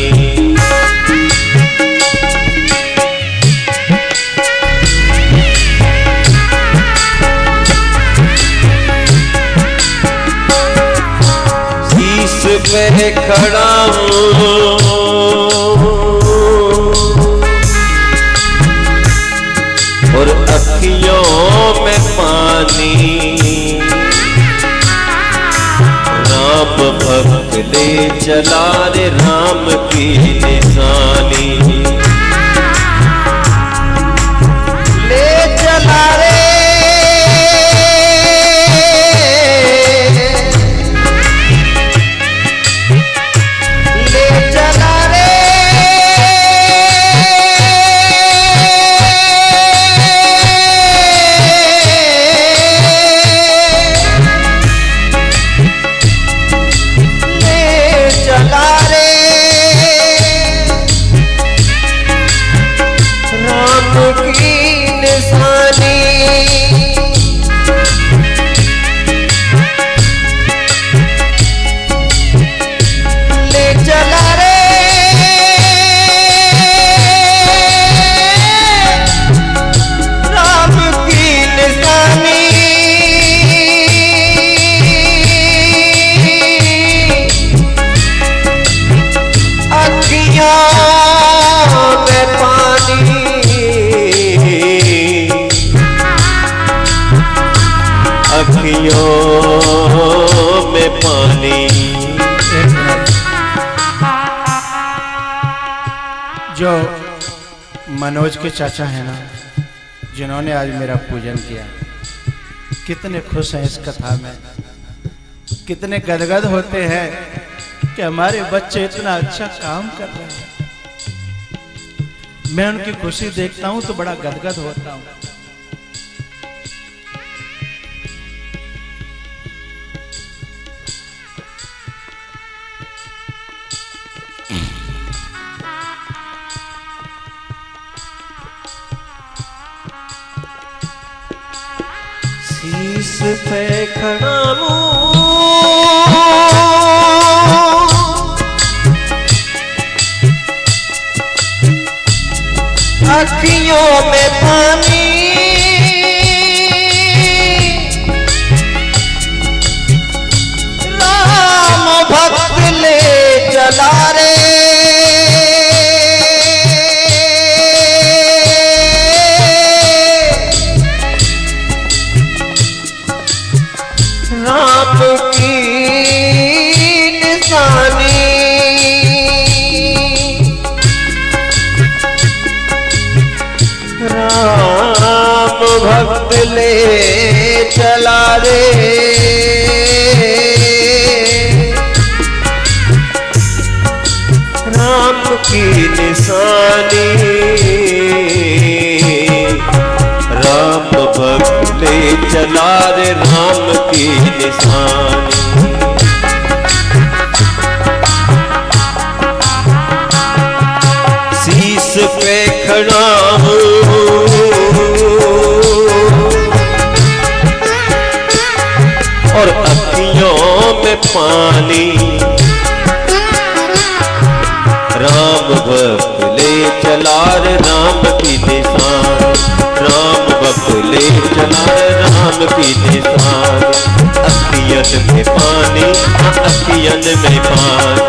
शीश पे खड़ा हूँ और अखियों में पानी। राम भक्त ले चला रे राम की निशानी। ले चला रे ले चला रे अखियों में पानी। जो मनोज के चाचा हैं ना, जिन्होंने आज मेरा पूजन किया, कितने खुश हैं इस कथा में, कितने गदगद होते हैं कि हमारे बच्चे इतना अच्छा काम कर रहे हैं। मैं उनकी खुशी देखता हूं तो बड़ा गदगद होता हूं। शीश पे खड़ा हूँ, अखियों में पानी, राम भक्त ले चला रे, राम की निशानी, राम भक्त ले चला रे, राम की निशानी, राम भक्त ले चला रे, राम की निशानी। शीश पे खड़ा हूँ, और अखियों में पानी, राम भक्त ले चला रे, राम की निशानी, राम भक्त ले चला रे, राम की निशानी। अखियन में पानी, अखियन में पानी,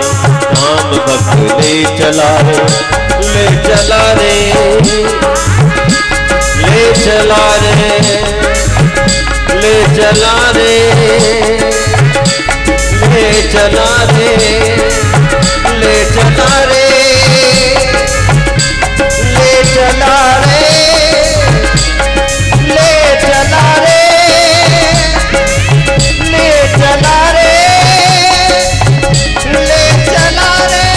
राम भक्त ले चला रे, ले चला रे, ले चला रे, ले चला रे, ले चला रे, ले चला रे, ले चला रे, ले चला रे, ले चला रे, ले चला रे।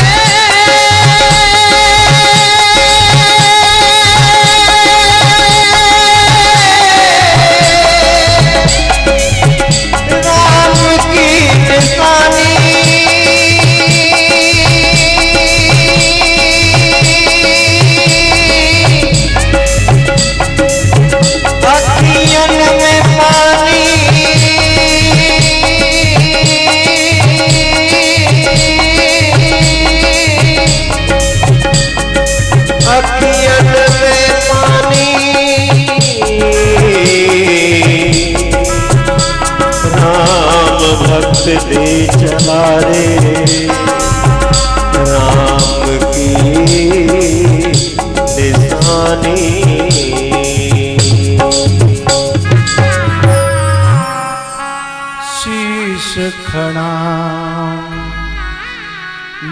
राम की निशानी, अखियन में पानी, अखियन में पानी, राम भक्त ले चला रे, राम की निशानी। शीश खड़ा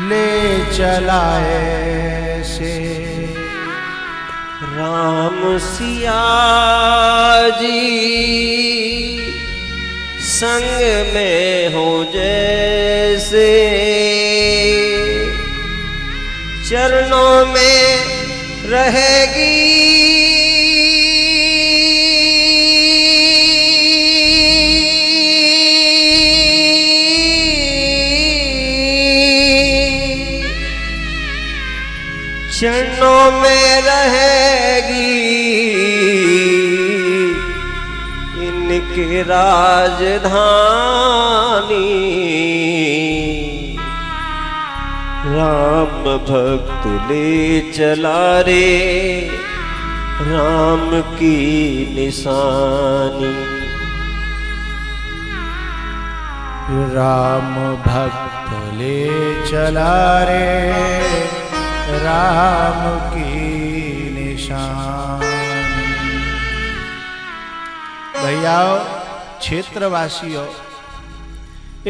ले चलाए से, राम सिया जी संग में हो जैसे, चरणों में रहेगी चरणों में रहेगी इनकी राजधानी। राम भक्त ले चला रे, राम की निशानी। राम भक्त ले चला रे, राम की निशानी। भैया क्षेत्रवासियों,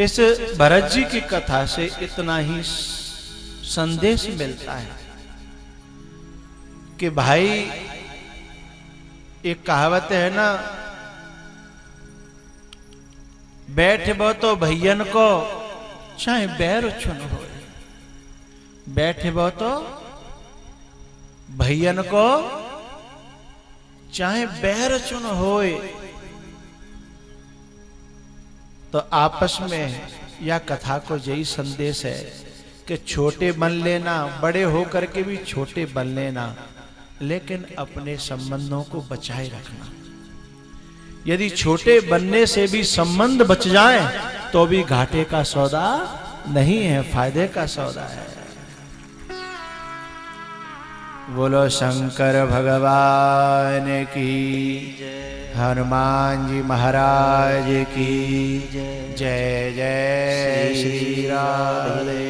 इस भरत जी की कथा से इतना ही संदेश मिलता है कि भाई, एक कहावत है ना, बैठबो तो भैयन को चाहे बैर छुन हो, बैठबो तो भैयन को चाहे बैर चुन होए तो आपस में या कथा को यही संदेश है कि छोटे बन लेना, बड़े होकर के भी छोटे बन लेना, लेकिन अपने संबंधों को बचाए रखना। यदि छोटे बनने से भी संबंध बच जाए तो भी घाटे का सौदा नहीं है, फायदे का सौदा है। बोलो शंकर भगवान की, हनुमान जी महाराज की जय। जय श्री राधे।